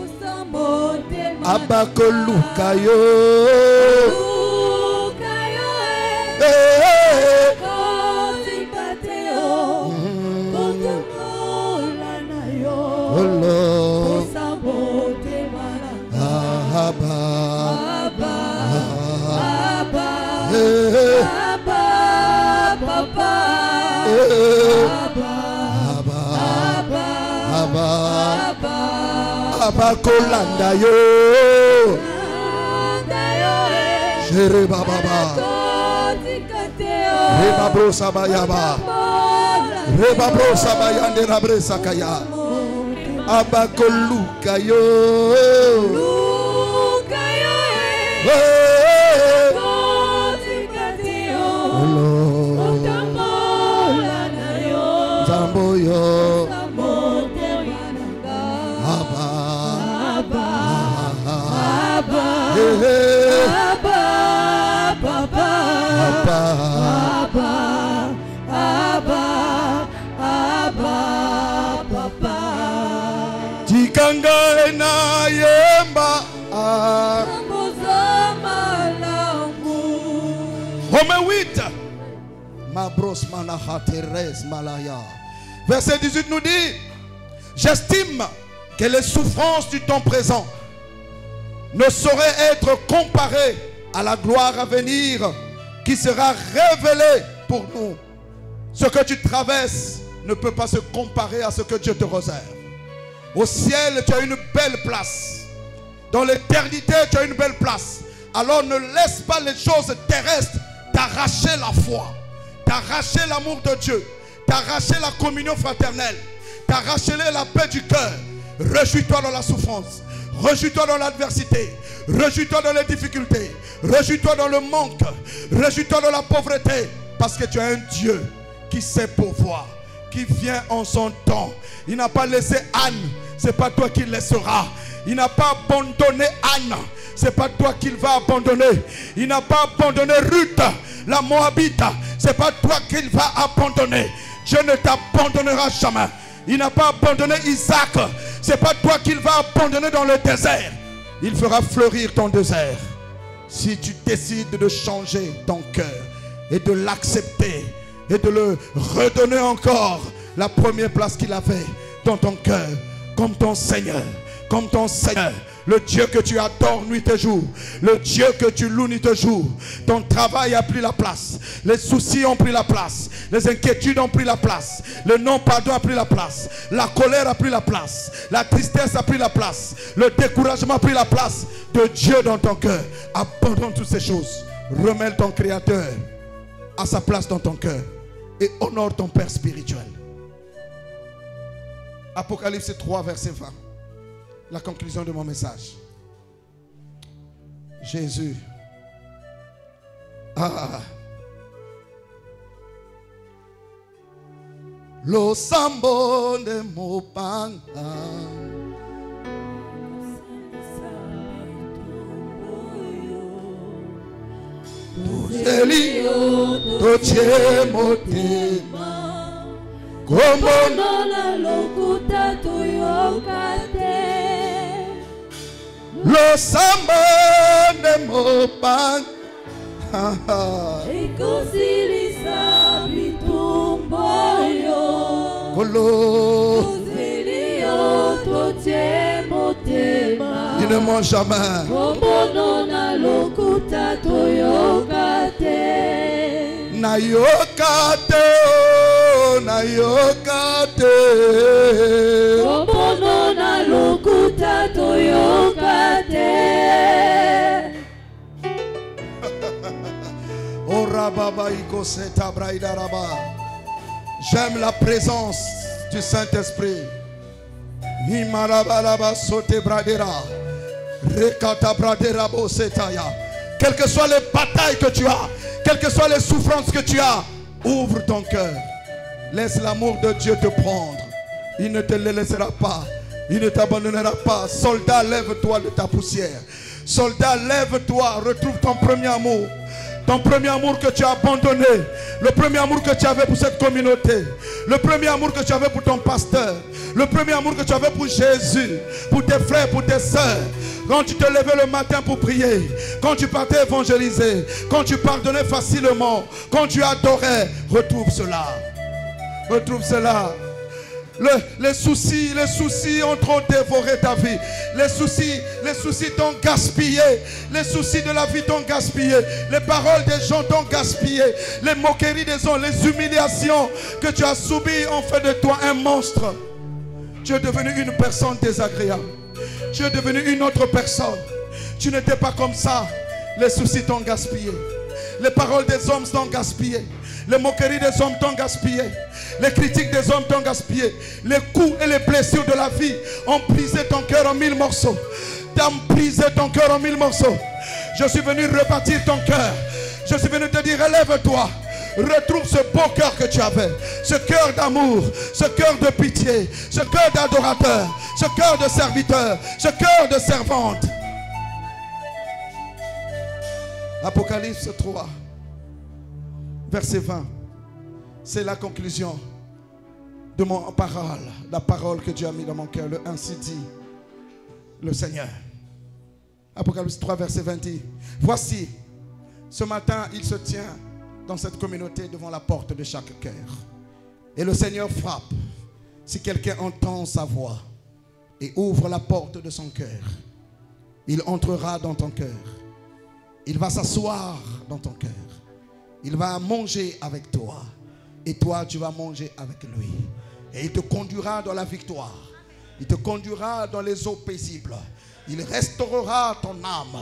A: abakoluka yo Kolanda yo Jere baba Reba brosa bayaba Reba brosa bayande rabresa kaya Abakoluka yo Zambo yo Tikanga na yemba Romains 8 Mabros manaha Thérèse malaya. Verset 18 nous dit: j'estime que les souffrances du temps présent ne sauraient être comparées à la gloire à venir qui sera révélée pour nous. Ce que tu traverses ne peut pas se comparer à ce que Dieu te réserve. Au ciel, tu as une belle place. Dans l'éternité, tu as une belle place. Alors ne laisse pas les choses terrestres t'arracher la foi, t'arracher l'amour de Dieu, t'arracher la communion fraternelle, t'arracher la paix du cœur. Réjouis-toi dans la souffrance. Réjouis-toi dans l'adversité. Réjouis-toi dans les difficultés. Réjouis-toi dans le manque. Réjouis-toi dans la pauvreté. Parce que tu as un Dieu qui sait pourvoir, qui vient en son temps. Il n'a pas laissé Anne. Ce n'est pas toi qui laisseras. Il n'a pas abandonné Anne. Ce n'est pas toi qu'il va abandonner. Il n'a pas abandonné Ruth, la Moabite. Ce n'est pas toi qu'il va abandonner. Dieu ne t'abandonnera jamais. Il n'a pas abandonné Isaac. Ce n'est pas toi qu'il va abandonner dans le désert. Il fera fleurir ton désert. Si tu décides de changer ton cœur et de l'accepter et de le redonner encore la première place qu'il avait dans ton cœur, comme ton Seigneur, le Dieu que tu adores nuit et jour, le Dieu que tu loues nuit et jour. Ton travail a pris la place, les soucis ont pris la place, les inquiétudes ont pris la place, le non-pardon a pris la place, la colère a pris la place, la tristesse a pris la place, le découragement a pris la place de Dieu dans ton cœur. Abandonne toutes ces choses, remets ton Créateur à sa place dans ton cœur et honore ton Père spirituel. Apocalypse 3 verset 20. La conclusion de mon message. Jésus. Lo sambo de mopanga. Elio toche motema. Como
B: na lokuta tuyokate.
A: Lo samba de mopang
B: Ikusilisa bitumboyo
A: Kolo
B: Kusilio toche motema.
A: Il ne ment jamais.
B: Kombono na lokuta tuyokate.
A: Nayokate, nayokate. Oh Rababa Ikoseta Braïda Raba. J'aime la présence du Saint-Esprit. Himarabalaba Sote Bradera. Rekata Bradera Bosetaya. Quelles que soient les batailles que tu as, quelles que soient les souffrances que tu as, ouvre ton cœur. Laisse l'amour de Dieu te prendre. Il ne te le laissera pas. Il ne t'abandonnera pas. Soldat, lève-toi de ta poussière. Soldat, lève-toi. Retrouve ton premier amour. Ton premier amour que tu as abandonné. Le premier amour que tu avais pour cette communauté. Le premier amour que tu avais pour ton pasteur. Le premier amour que tu avais pour Jésus. Pour tes frères, pour tes sœurs. Quand tu te levais le matin pour prier. Quand tu partais évangéliser. Quand tu pardonnais facilement. Quand tu adorais. Retrouve cela. Retrouve cela. Les soucis ont trop dévoré ta vie. Les soucis t'ont gaspillé. Les soucis de la vie t'ont gaspillé. Les paroles des gens t'ont gaspillé. Les moqueries des gens, les humiliations que tu as subies ont fait de toi un monstre. Tu es devenu une personne désagréable. Tu es devenu une autre personne. Tu n'étais pas comme ça. Les soucis t'ont gaspillé. Les paroles des hommes t'ont gaspillé. Les moqueries des hommes t'ont gaspillé. Les critiques des hommes t'ont gaspillé. Les coups et les blessures de la vie ont brisé ton cœur en 1000 morceaux. T'ont brisé ton cœur en 1000 morceaux. Je suis venu rebâtir ton cœur. Je suis venu te dire, relève-toi. Retrouve ce beau cœur que tu avais. Ce cœur d'amour. Ce cœur de pitié. Ce cœur d'adorateur. Ce cœur de serviteur. Ce cœur de servante. Apocalypse 3. Verset 20. C'est la conclusion de mon parole. La parole que Dieu a mis dans mon cœur. Le ainsi dit le Seigneur. Apocalypse 3 verset 20 dit, voici, ce matin il se tient dans cette communauté devant la porte de chaque cœur. Et le Seigneur frappe. Si quelqu'un entend sa voix et ouvre la porte de son cœur, il entrera dans ton cœur. Il va s'asseoir dans ton cœur. Il va manger avec toi. Et toi, tu vas manger avec lui. Et il te conduira dans la victoire. Il te conduira dans les eaux paisibles. Il restaurera ton âme.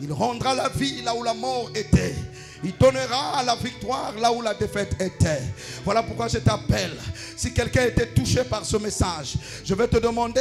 A: Il rendra la vie là où la mort était. Il donnera la victoire là où la défaite était. Voilà pourquoi je t'appelle. Si quelqu'un était touché par ce message, je vais te demander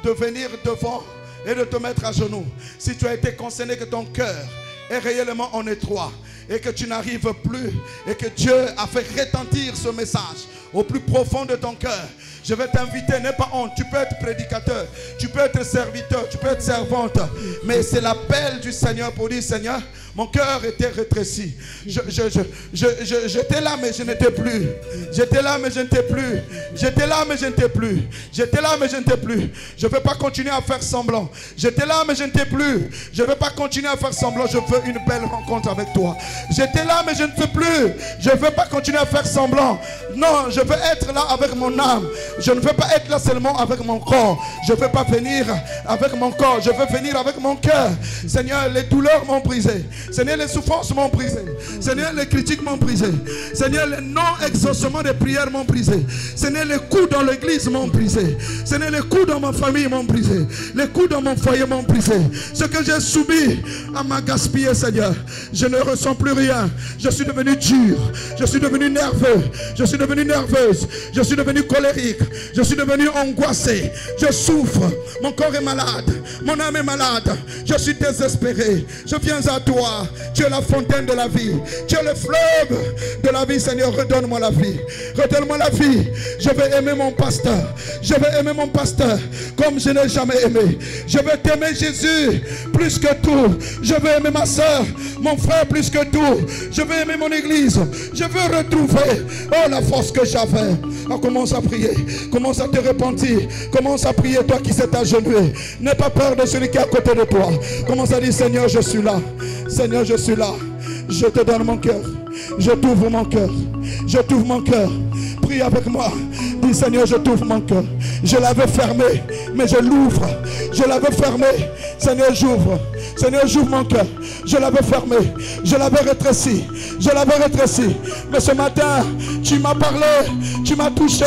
A: de venir devant et de te mettre à genoux. Si tu as été concerné, que ton cœur est réellement en étroit et que tu n'arrives plus et que Dieu a fait retentir ce message au plus profond de ton cœur, je vais t'inviter, n'aie pas honte. Tu peux être prédicateur, tu peux être serviteur, tu peux être servante, mais c'est l'appel du Seigneur pour dire, Seigneur, mon cœur était rétréci. J'étais là mais je n'étais plus. J'étais là mais je n'étais plus. J'étais là mais je n'étais plus. J'étais là mais je n'étais plus. Je ne veux pas continuer à faire semblant. J'étais là mais je n'étais plus. Je ne veux pas continuer à faire semblant. Je veux une belle rencontre avec toi. J'étais là mais je ne sais plus. Je ne veux pas continuer à faire semblant. Non, je veux être là avec mon âme. Je ne veux pas être là seulement avec mon corps. Je ne veux pas venir avec mon corps. Je veux venir avec mon cœur. Seigneur, les douleurs m'ont brisé. Seigneur, les souffrances m'ont brisé. Seigneur, les critiques m'ont brisé. Seigneur, les non-exaucements des prières m'ont brisé. Seigneur, les coups dans l'église m'ont brisé. Seigneur, les coups dans ma famille m'ont brisé. Les coups dans mon foyer m'ont brisé. Ce que j'ai subi m'a gaspillé, Seigneur. Je ne ressens plus rien. Je suis devenu dur. Je suis devenu nerveux. Je suis devenu nerveuse. Je suis devenu colérique. Je suis devenu angoissé. Je souffre. Mon corps est malade. Mon âme est malade. Je suis désespéré. Je viens à toi. Tu es la fontaine de la vie. Tu es le fleuve de la vie, Seigneur. Redonne-moi la vie. Redonne-moi la vie. Je vais aimer mon pasteur. Je vais aimer mon pasteur comme je n'ai jamais aimé. Je vais t'aimer, Jésus, plus que tout. Je vais aimer ma soeur, mon frère, plus que tout. Je vais aimer mon église. Je veux retrouver la force que j'avais. Commence à prier. Commence à te repentir. Commence à prier, toi qui s'est agenouillé. N'aie pas peur de celui qui est à côté de toi. Commence à dire, Seigneur, je suis là. Seigneur, je suis là. Je te donne mon cœur. Je t'ouvre mon cœur. Je t'ouvre mon cœur. Prie avec moi. Dis, Seigneur, je t'ouvre mon cœur. Je l'avais fermé, mais je l'ouvre. Je l'avais fermé. Seigneur, j'ouvre. Seigneur, j'ouvre mon cœur. Je l'avais fermé. Je l'avais rétréci. Je l'avais rétréci. Mais ce matin, Tu m'as parlé, tu m'as touché.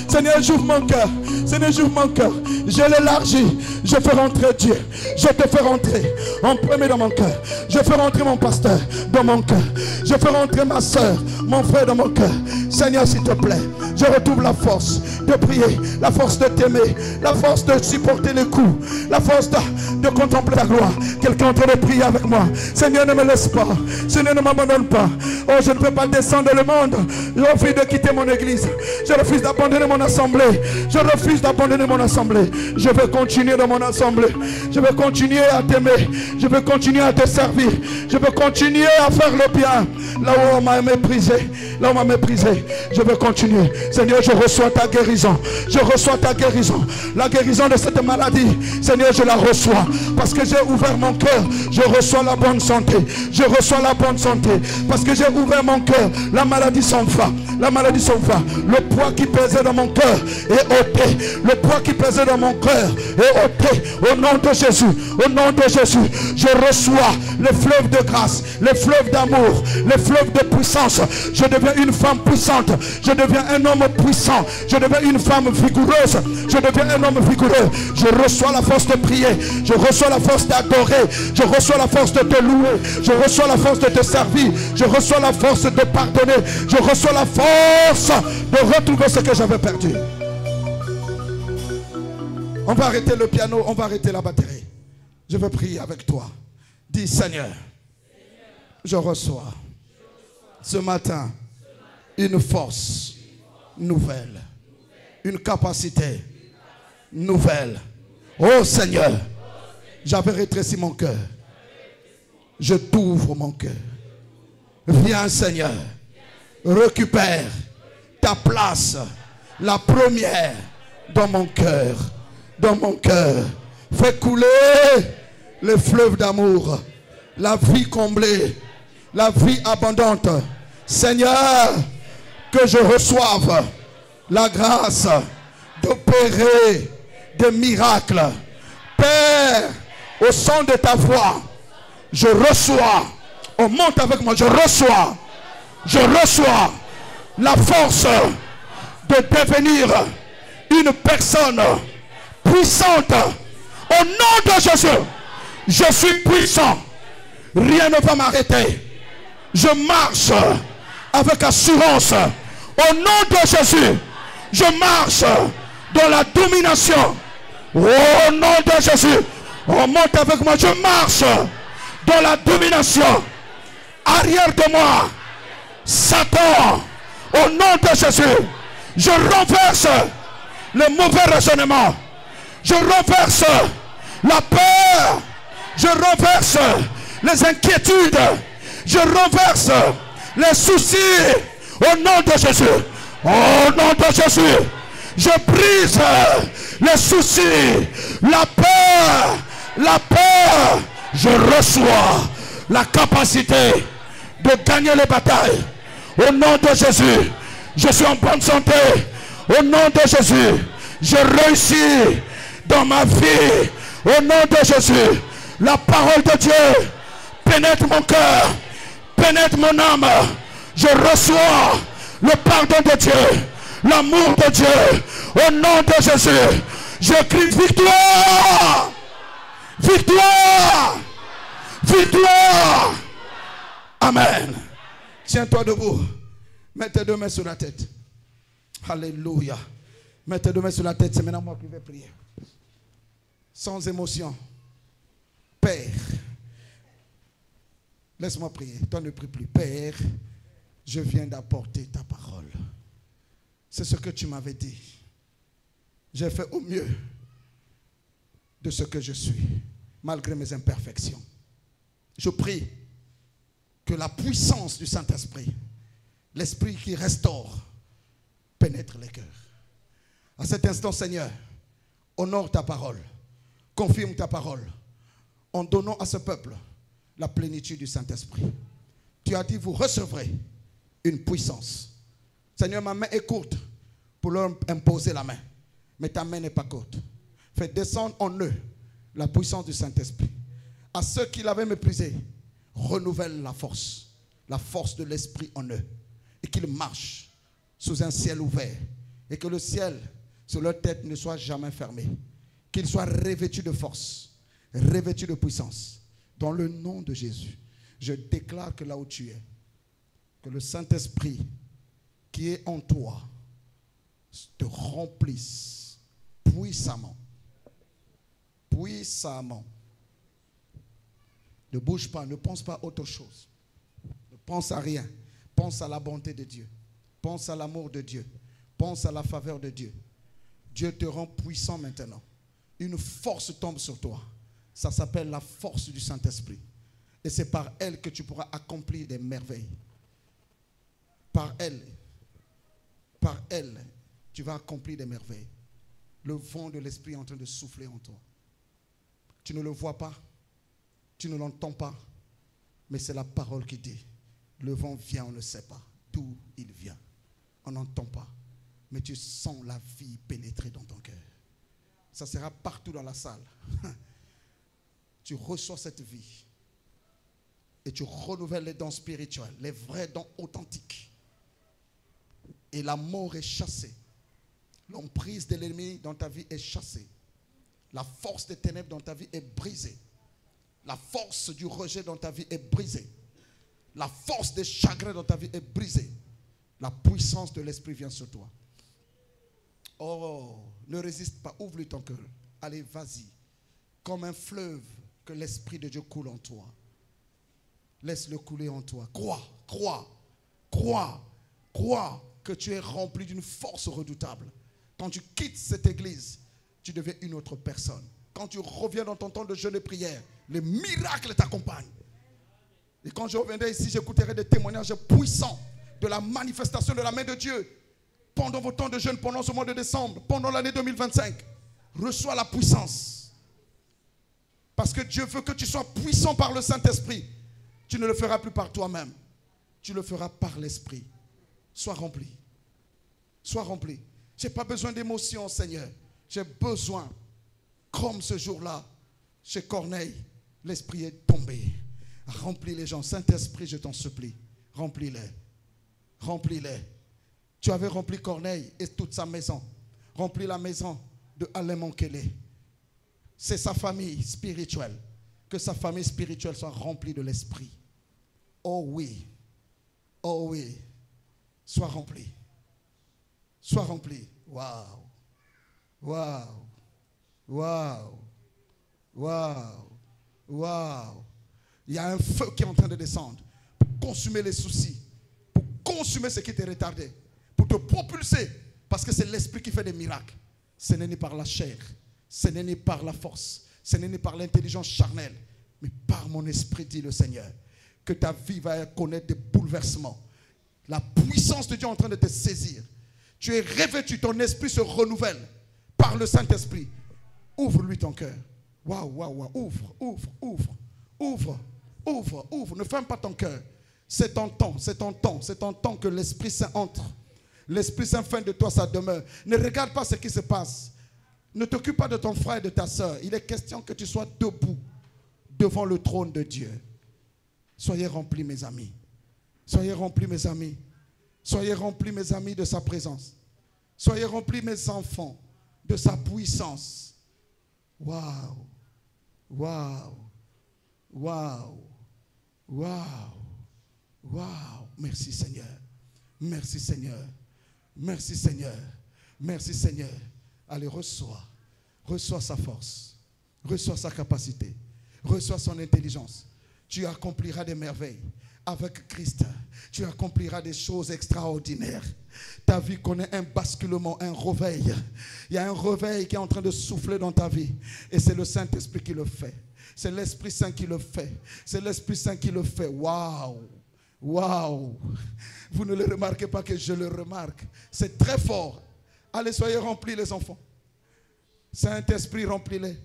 A: Seigneur, j'ouvre mon cœur. Seigneur, j'ouvre mon cœur. Je l'élargis. Je fais rentrer Dieu. Je te fais rentrer en premier dans mon cœur. Je fais rentrer mon pasteur dans mon cœur. Je fais rentrer ma soeur, mon frère dans mon cœur. Seigneur, s'il te plaît, je retrouve la force de prier, la force de t'aimer, la force de supporter les coups, la force de contempler ta gloire. Quelqu'un est en train de prier avec moi. Seigneur, ne me laisse pas. Seigneur, ne m'abandonne pas. Oh, je ne peux pas descendre le monde. Je refuse de quitter mon église. Je refuse d'abandonner mon assemblée. Je refuse d'abandonner mon assemblée. Je veux continuer dans mon assemblée. Je veux continuer à t'aimer. Je veux continuer à te servir. Je veux continuer à faire le bien. Là où on m'a méprisé. Là où on m'a méprisé. Je veux continuer. Seigneur, je reçois ta guérison. Je reçois ta guérison. La guérison de cette maladie. Seigneur, je la reçois. Parce que j'ai ouvert mon cœur. Je reçois la bonne santé. Je reçois la bonne santé. Parce que j'ai ouvert mon cœur. La maladie s'en va. La maladie s'en va. Le poids qui pesait dans mon cœur est ôté. Le poids qui pesait dans mon cœur est ôté. Au nom de Jésus. Au nom de Jésus. Je reçois les fleuves de grâce. Les fleuves d'amour. Les fleuves de puissance. Je deviens une femme puissante. Je deviens un homme puissant. Je deviens une femme vigoureuse. Je deviens un homme vigoureux. Je reçois la force de prier. Je reçois la force d'adorer. Je reçois la force de te louer. Je reçois la force de te servir. Je reçois la force de pardonner. Je reçois la force de retrouver ce que j'avais perdu. On va arrêter le piano. On va arrêter la batterie. Je veux prier avec toi. Dis Seigneur, je reçois ce matin une force nouvelle. Une capacité nouvelle. Oh Seigneur, j'avais rétréci mon cœur. Je t'ouvre mon cœur. Viens Seigneur, récupère ta place, la première dans mon cœur. Dans mon cœur. Fais couler les fleuves d'amour. La vie comblée. La vie abondante. Seigneur, que je reçoive la grâce d'opérer des miracles. Père, au son de ta voix, je reçois. On monte avec moi, je reçois la force de devenir une personne puissante. Au nom de Jésus, je suis puissant. Rien ne va m'arrêter. Je marche avec assurance. Au nom de Jésus, je marche dans la domination. Au nom de Jésus, on monte avec moi. Je marche dans la domination. Arrière de moi, Satan, au nom de Jésus, je renverse le mauvais raisonnement. Je renverse la peur. Je renverse les inquiétudes. Je renverse les soucis. Au nom de Jésus. Au nom de Jésus. Je brise les soucis. La peur. La peur. Je reçois la capacité de gagner les batailles. Au nom de Jésus. Je suis en bonne santé. Au nom de Jésus. Je réussis dans ma vie. Au nom de Jésus. La parole de Dieu pénètre mon cœur. Pénètre mon âme. Je reçois le pardon de Dieu. L'amour de Dieu. Au nom de Jésus. Je crie victoire. Victoire. Victoire. Amen. Tiens-toi debout. Mets tes deux mains sur la tête. Alléluia. Mets tes deux mains sur la tête. C'est maintenant moi qui vais prier. Sans émotion. Père. Laisse-moi prier. Toi ne prie plus. Père, je viens d'apporter ta parole. C'est ce que tu m'avais dit. J'ai fait au mieux de ce que je suis, malgré mes imperfections. Je prie que la puissance du Saint-Esprit, l'Esprit qui restaure, pénètre les cœurs. À cet instant, Seigneur, honore ta parole, confirme ta parole, en donnant à ce peuple la plénitude du Saint-Esprit. Tu as dit, vous recevrez une puissance. Seigneur, ma main est courte pour leur imposer la main, mais ta main n'est pas courte. Fais descendre en eux la puissance du Saint-Esprit. À ceux qui l'avaient méprisé, renouvelle la force de l'Esprit en eux, et qu'ils marchent sous un ciel ouvert. Et que le ciel sur leur tête ne soit jamais fermé. Qu'ils soient revêtus de force, revêtus de puissance. Dans le nom de Jésus, je déclare que là où tu es, que le Saint-Esprit qui est en toi te remplisse puissamment. Puissamment. Ne bouge pas, ne pense pas à autre chose. Ne pense à rien. Pense à la bonté de Dieu. Pense à l'amour de Dieu. Pense à la faveur de Dieu. Dieu te rend puissant maintenant. Une force tombe sur toi. Ça s'appelle la force du Saint-Esprit. Et c'est par elle que tu pourras accomplir des merveilles. Par elle, tu vas accomplir des merveilles. Le vent de l'Esprit est en train de souffler en toi. Tu ne le vois pas, tu ne l'entends pas, mais c'est la parole qui dit. Le vent vient, on ne sait pas d'où il vient. On n'entend pas, mais tu sens la vie pénétrer dans ton cœur. Ça sera partout dans la salle. Tu reçois cette vie et tu renouvelles les dons spirituels, les vrais dons authentiques. Et la mort est chassée. L'emprise de l'ennemi dans ta vie est chassée. La force des ténèbres dans ta vie est brisée. La force du rejet dans ta vie est brisée. La force des chagrins dans ta vie est brisée. La puissance de l'Esprit vient sur toi. Oh, ne résiste pas, ouvre-lui ton cœur. Allez, vas-y. Comme un fleuve que l'Esprit de Dieu coule en toi. Laisse-le couler en toi. Crois que tu es rempli d'une force redoutable. Quand tu quittes cette église, tu deviens une autre personne. Quand tu reviens dans ton temps de jeûne et prière, les miracles t'accompagnent. Et quand je reviendrai ici, j'écouterai des témoignages puissants de la manifestation de la main de Dieu. Pendant vos temps de jeûne, pendant ce mois de décembre, pendant l'année 2025, reçois la puissance. Parce que Dieu veut que tu sois puissant par le Saint-Esprit. Tu ne le feras plus par toi-même. Tu le feras par l'Esprit. Sois rempli. Sois rempli. Je n'ai pas besoin d'émotion, Seigneur. J'ai besoin, comme ce jour-là, chez Corneille, l'Esprit est tombé. Remplis les gens. Saint-Esprit, je t'en supplie. Remplis-les. Remplis-les. Tu avais rempli Corneille et toute sa maison. Remplis la maison de Alain Monkele. C'est sa famille spirituelle. Que sa famille spirituelle soit remplie de l'Esprit. Oh oui. Oh oui. Sois rempli. Sois rempli. Waouh. Waouh. Waouh. Waouh. Waouh. Il y a un feu qui est en train de descendre pour consumer les soucis, pour consumer ce qui t'est retardé, pour te propulser, parce que c'est l'Esprit qui fait des miracles. Ce n'est ni par la chair, ce n'est ni par la force, ce n'est ni par l'intelligence charnelle, mais par mon esprit, dit le Seigneur, que ta vie va connaître des bouleversements. La puissance de Dieu est en train de te saisir. Tu es revêtu, ton esprit se renouvelle par le Saint-Esprit. Ouvre-lui ton cœur. Waouh, waouh, waouh. Ouvre, ouvre, ouvre, ouvre, ouvre, ouvre. Ne ferme pas ton cœur. C'est ton temps, c'est ton temps, c'est ton temps que l'Esprit Saint entre. L'Esprit Saint fait de toi sa demeure. Ne regarde pas ce qui se passe. Ne t'occupe pas de ton frère et de ta soeur. Il est question que tu sois debout devant le trône de Dieu. Soyez remplis, mes amis. Soyez remplis, mes amis. Soyez remplis, mes amis, de sa présence. Soyez remplis, mes enfants, de sa puissance. Waouh. Waouh. Waouh. Waouh. Waouh. Merci, Seigneur. Merci, Seigneur. Merci, Seigneur. Merci, Seigneur. Allez, reçois. Reçois sa force. Reçois sa capacité. Reçois son intelligence. Tu accompliras des merveilles. Avec Christ, tu accompliras des choses extraordinaires. Ta vie connaît un basculement, un réveil. Il y a un réveil qui est en train de souffler dans ta vie. Et c'est le Saint-Esprit qui le fait. C'est l'Esprit Saint qui le fait. C'est l'Esprit Saint qui le fait. Waouh! Waouh! Vous ne le remarquez pas que je le remarque. C'est très fort. Allez, soyez remplis les enfants. Saint-Esprit, remplis-les.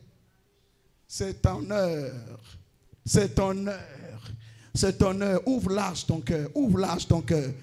A: C'est ton heure. C'est ton heure. C'est ton heure. Ouvre large ton cœur. Ouvre large ton cœur.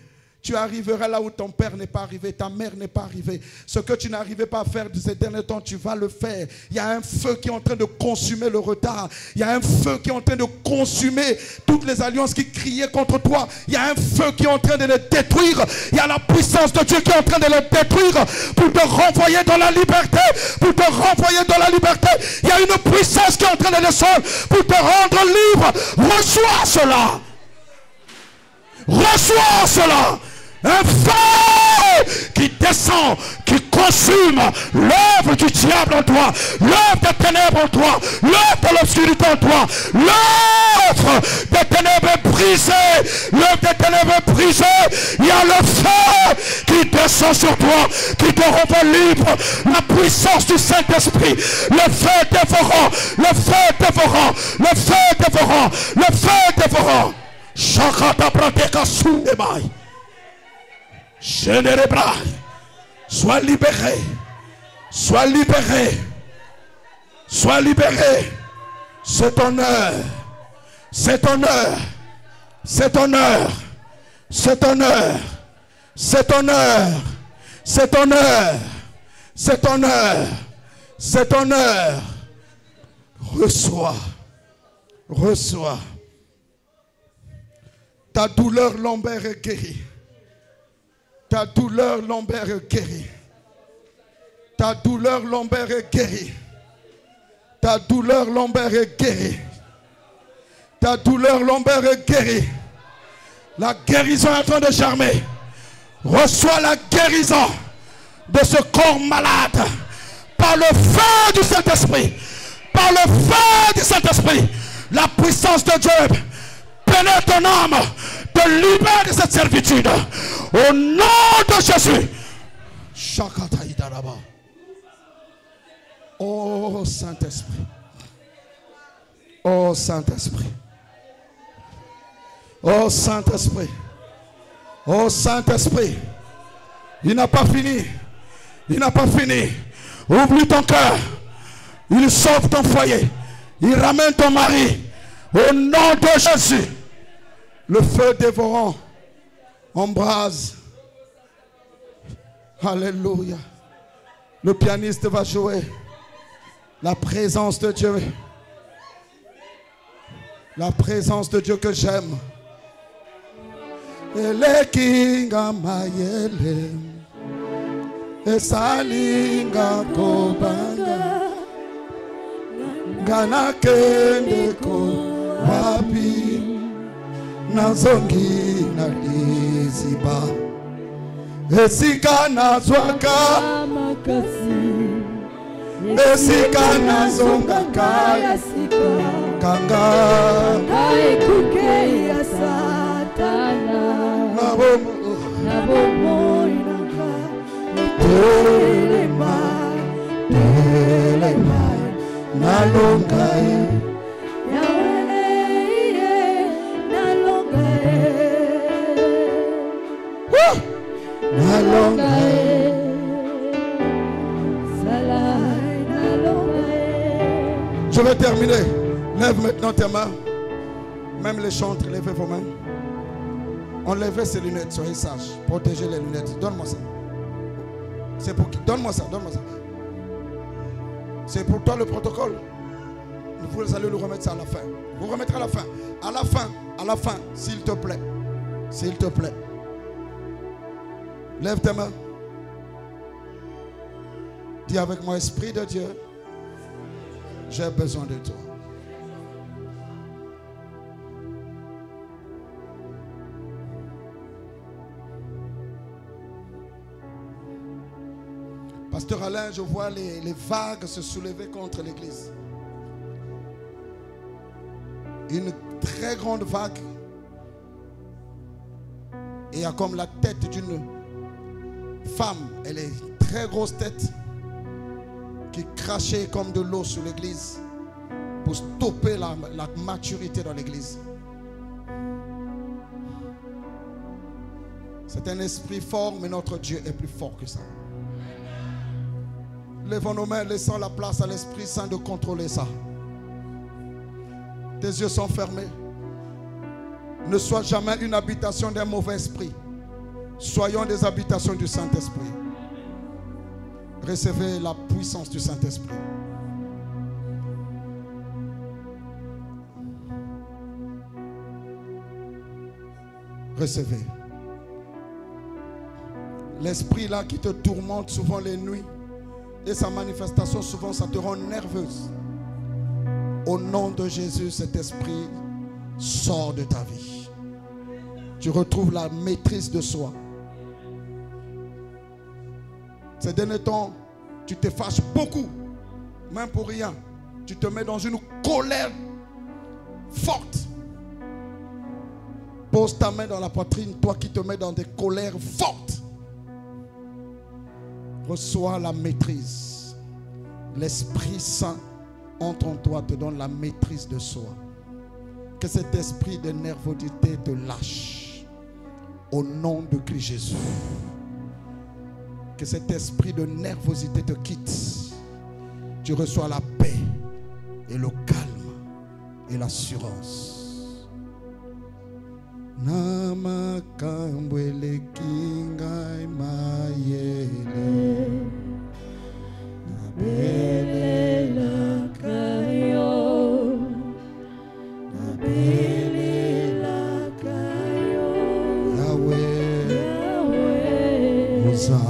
A: Tu arriveras là où ton père n'est pas arrivé, ta mère n'est pas arrivée. Ce que tu n'arrivais pas à faire de ces derniers temps, tu vas le faire. Il y a un feu qui est en train de consumer le retard. Il y a un feu qui est en train de consumer toutes les alliances qui criaient contre toi. Il y a un feu qui est en train de les détruire. Il y a la puissance de Dieu qui est en train de les détruire pour te renvoyer dans la liberté. Pour te renvoyer dans la liberté. Il y a une puissance qui est en train de descendre pour te rendre libre. Reçois cela. Reçois cela. Un feu qui descend, qui consume l'œuvre du diable en toi, l'œuvre des ténèbres en toi, l'œuvre de l'obscurité en toi, l'œuvre des ténèbres brisées, l'œuvre des ténèbres brisées. Il y a le feu qui descend sur toi, qui te rend libre. La puissance du Saint-Esprit, le feu dévorant, le feu dévorant, le feu dévorant, le feu dévorant. Chakata prateka sundemai. Sois libéré. Sois libéré. Sois libéré. C'est ton heure. C'est ton heure. C'est ton heure. C'est ton heure. C'est ton heure. C'est ton heure. C'est ton heure. C'est ton heure. Reçois. Reçois. Ta douleur lombaire est guérie. Ta douleur lombaire est guérie. Ta douleur lombaire est guérie. Ta douleur lombaire est guérie. Ta douleur lombaire est guérie. La guérison est en train de germer. Reçois la guérison de ce corps malade par le feu du Saint-Esprit. Par le feu du Saint-Esprit. La puissance de Dieu pénètre ton âme, te libère de cette servitude. Au nom de Jésus. Oh Saint-Esprit. Oh Saint-Esprit. Oh Saint-Esprit. Oh Saint-Esprit. Il n'a pas fini. Il n'a pas fini. Oublie ton cœur. Il sauve ton foyer. Il ramène ton mari. Au nom de Jésus. Le feu dévorant embrase. Alléluia. Le pianiste va jouer. La présence de Dieu. La présence de Dieu que j'aime. Ele kinga mayele. Esalinga kobanga. Gana kende ko wapi. Nazongi na liziba esika nazwaka makasi esika nazonga kaya sika kanga kaikuke ya satana nabomo inaka telema nalonga Je vais terminer. Lève maintenant tes mains. Même les chantres, levez vos mains. Enlevez ces lunettes, soyez sages. Protégez les lunettes. Donne-moi ça. C'est pour qui? Donne-moi ça, donne-moi ça. C'est pour toi le protocole. Vous allez nous remettre ça à la fin. Vous remettrez à la fin. À la fin, s'il te plaît. S'il te plaît. Lève tes mains. Dis avec moi, Esprit de Dieu, j'ai besoin de toi. Pasteur Alain, je vois les vagues se soulever contre l'église. Une très grande vague. Et il y a comme la tête d'une femme. Elle est une très grosse tête qui crachait comme de l'eau sur l'église pour stopper la maturité dans l'église. C'est un esprit fort, mais notre Dieu est plus fort que ça. Lèvons nos mains, laissons la place à l'Esprit Saint de contrôler ça. Tes yeux sont fermés. Ne sois jamais une habitation d'un mauvais esprit. Soyons des habitations du Saint-Esprit. Recevez la puissance du Saint-Esprit. Recevez. L'esprit là qui te tourmente souvent les nuits et sa manifestation souvent ça te rend nerveuse. Au nom de Jésus, cet esprit sort de ta vie. Tu retrouves la maîtrise de soi. Ces derniers temps, tu te fâches beaucoup, même pour rien. Tu te mets dans une colère forte. Pose ta main dans la poitrine, toi qui te mets dans des colères fortes. Reçois la maîtrise. L'Esprit Saint entre en toi, te donne la maîtrise de soi. Que cet esprit de nervosité te lâche. Au nom de Christ Jésus. Que cet esprit de nervosité te quitte. Tu reçois la paix et le calme et l'assurance. Namakambwele kingai mayele nabele lakayo nabele lakayo Yahweh Yahweh Uza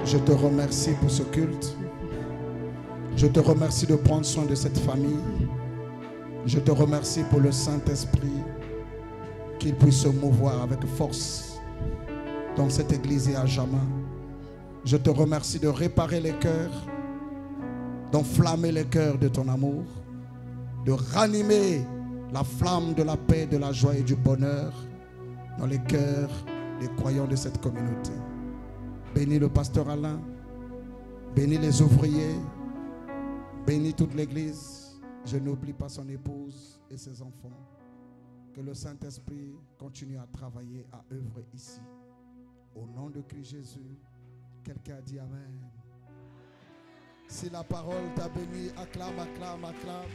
A: je te remercie pour ce culte. Je te remercie de prendre soin de cette famille. Je te remercie pour le Saint-Esprit, qu'il puisse se mouvoir avec force dans cette église et à jamais. Je te remercie de réparer les cœurs, d'enflammer les cœurs de ton amour, de ranimer la flamme de la paix, de la joie et du bonheur dans les cœurs des croyants de cette communauté. Bénis le pasteur Alain, bénis les ouvriers, bénis toute l'église. Je n'oublie pas son épouse et ses enfants. Que le Saint-Esprit continue à travailler, à œuvrer ici. Au nom de Christ Jésus, quelqu'un a dit Amen. Si la parole t'a béni, acclame, acclame, acclame.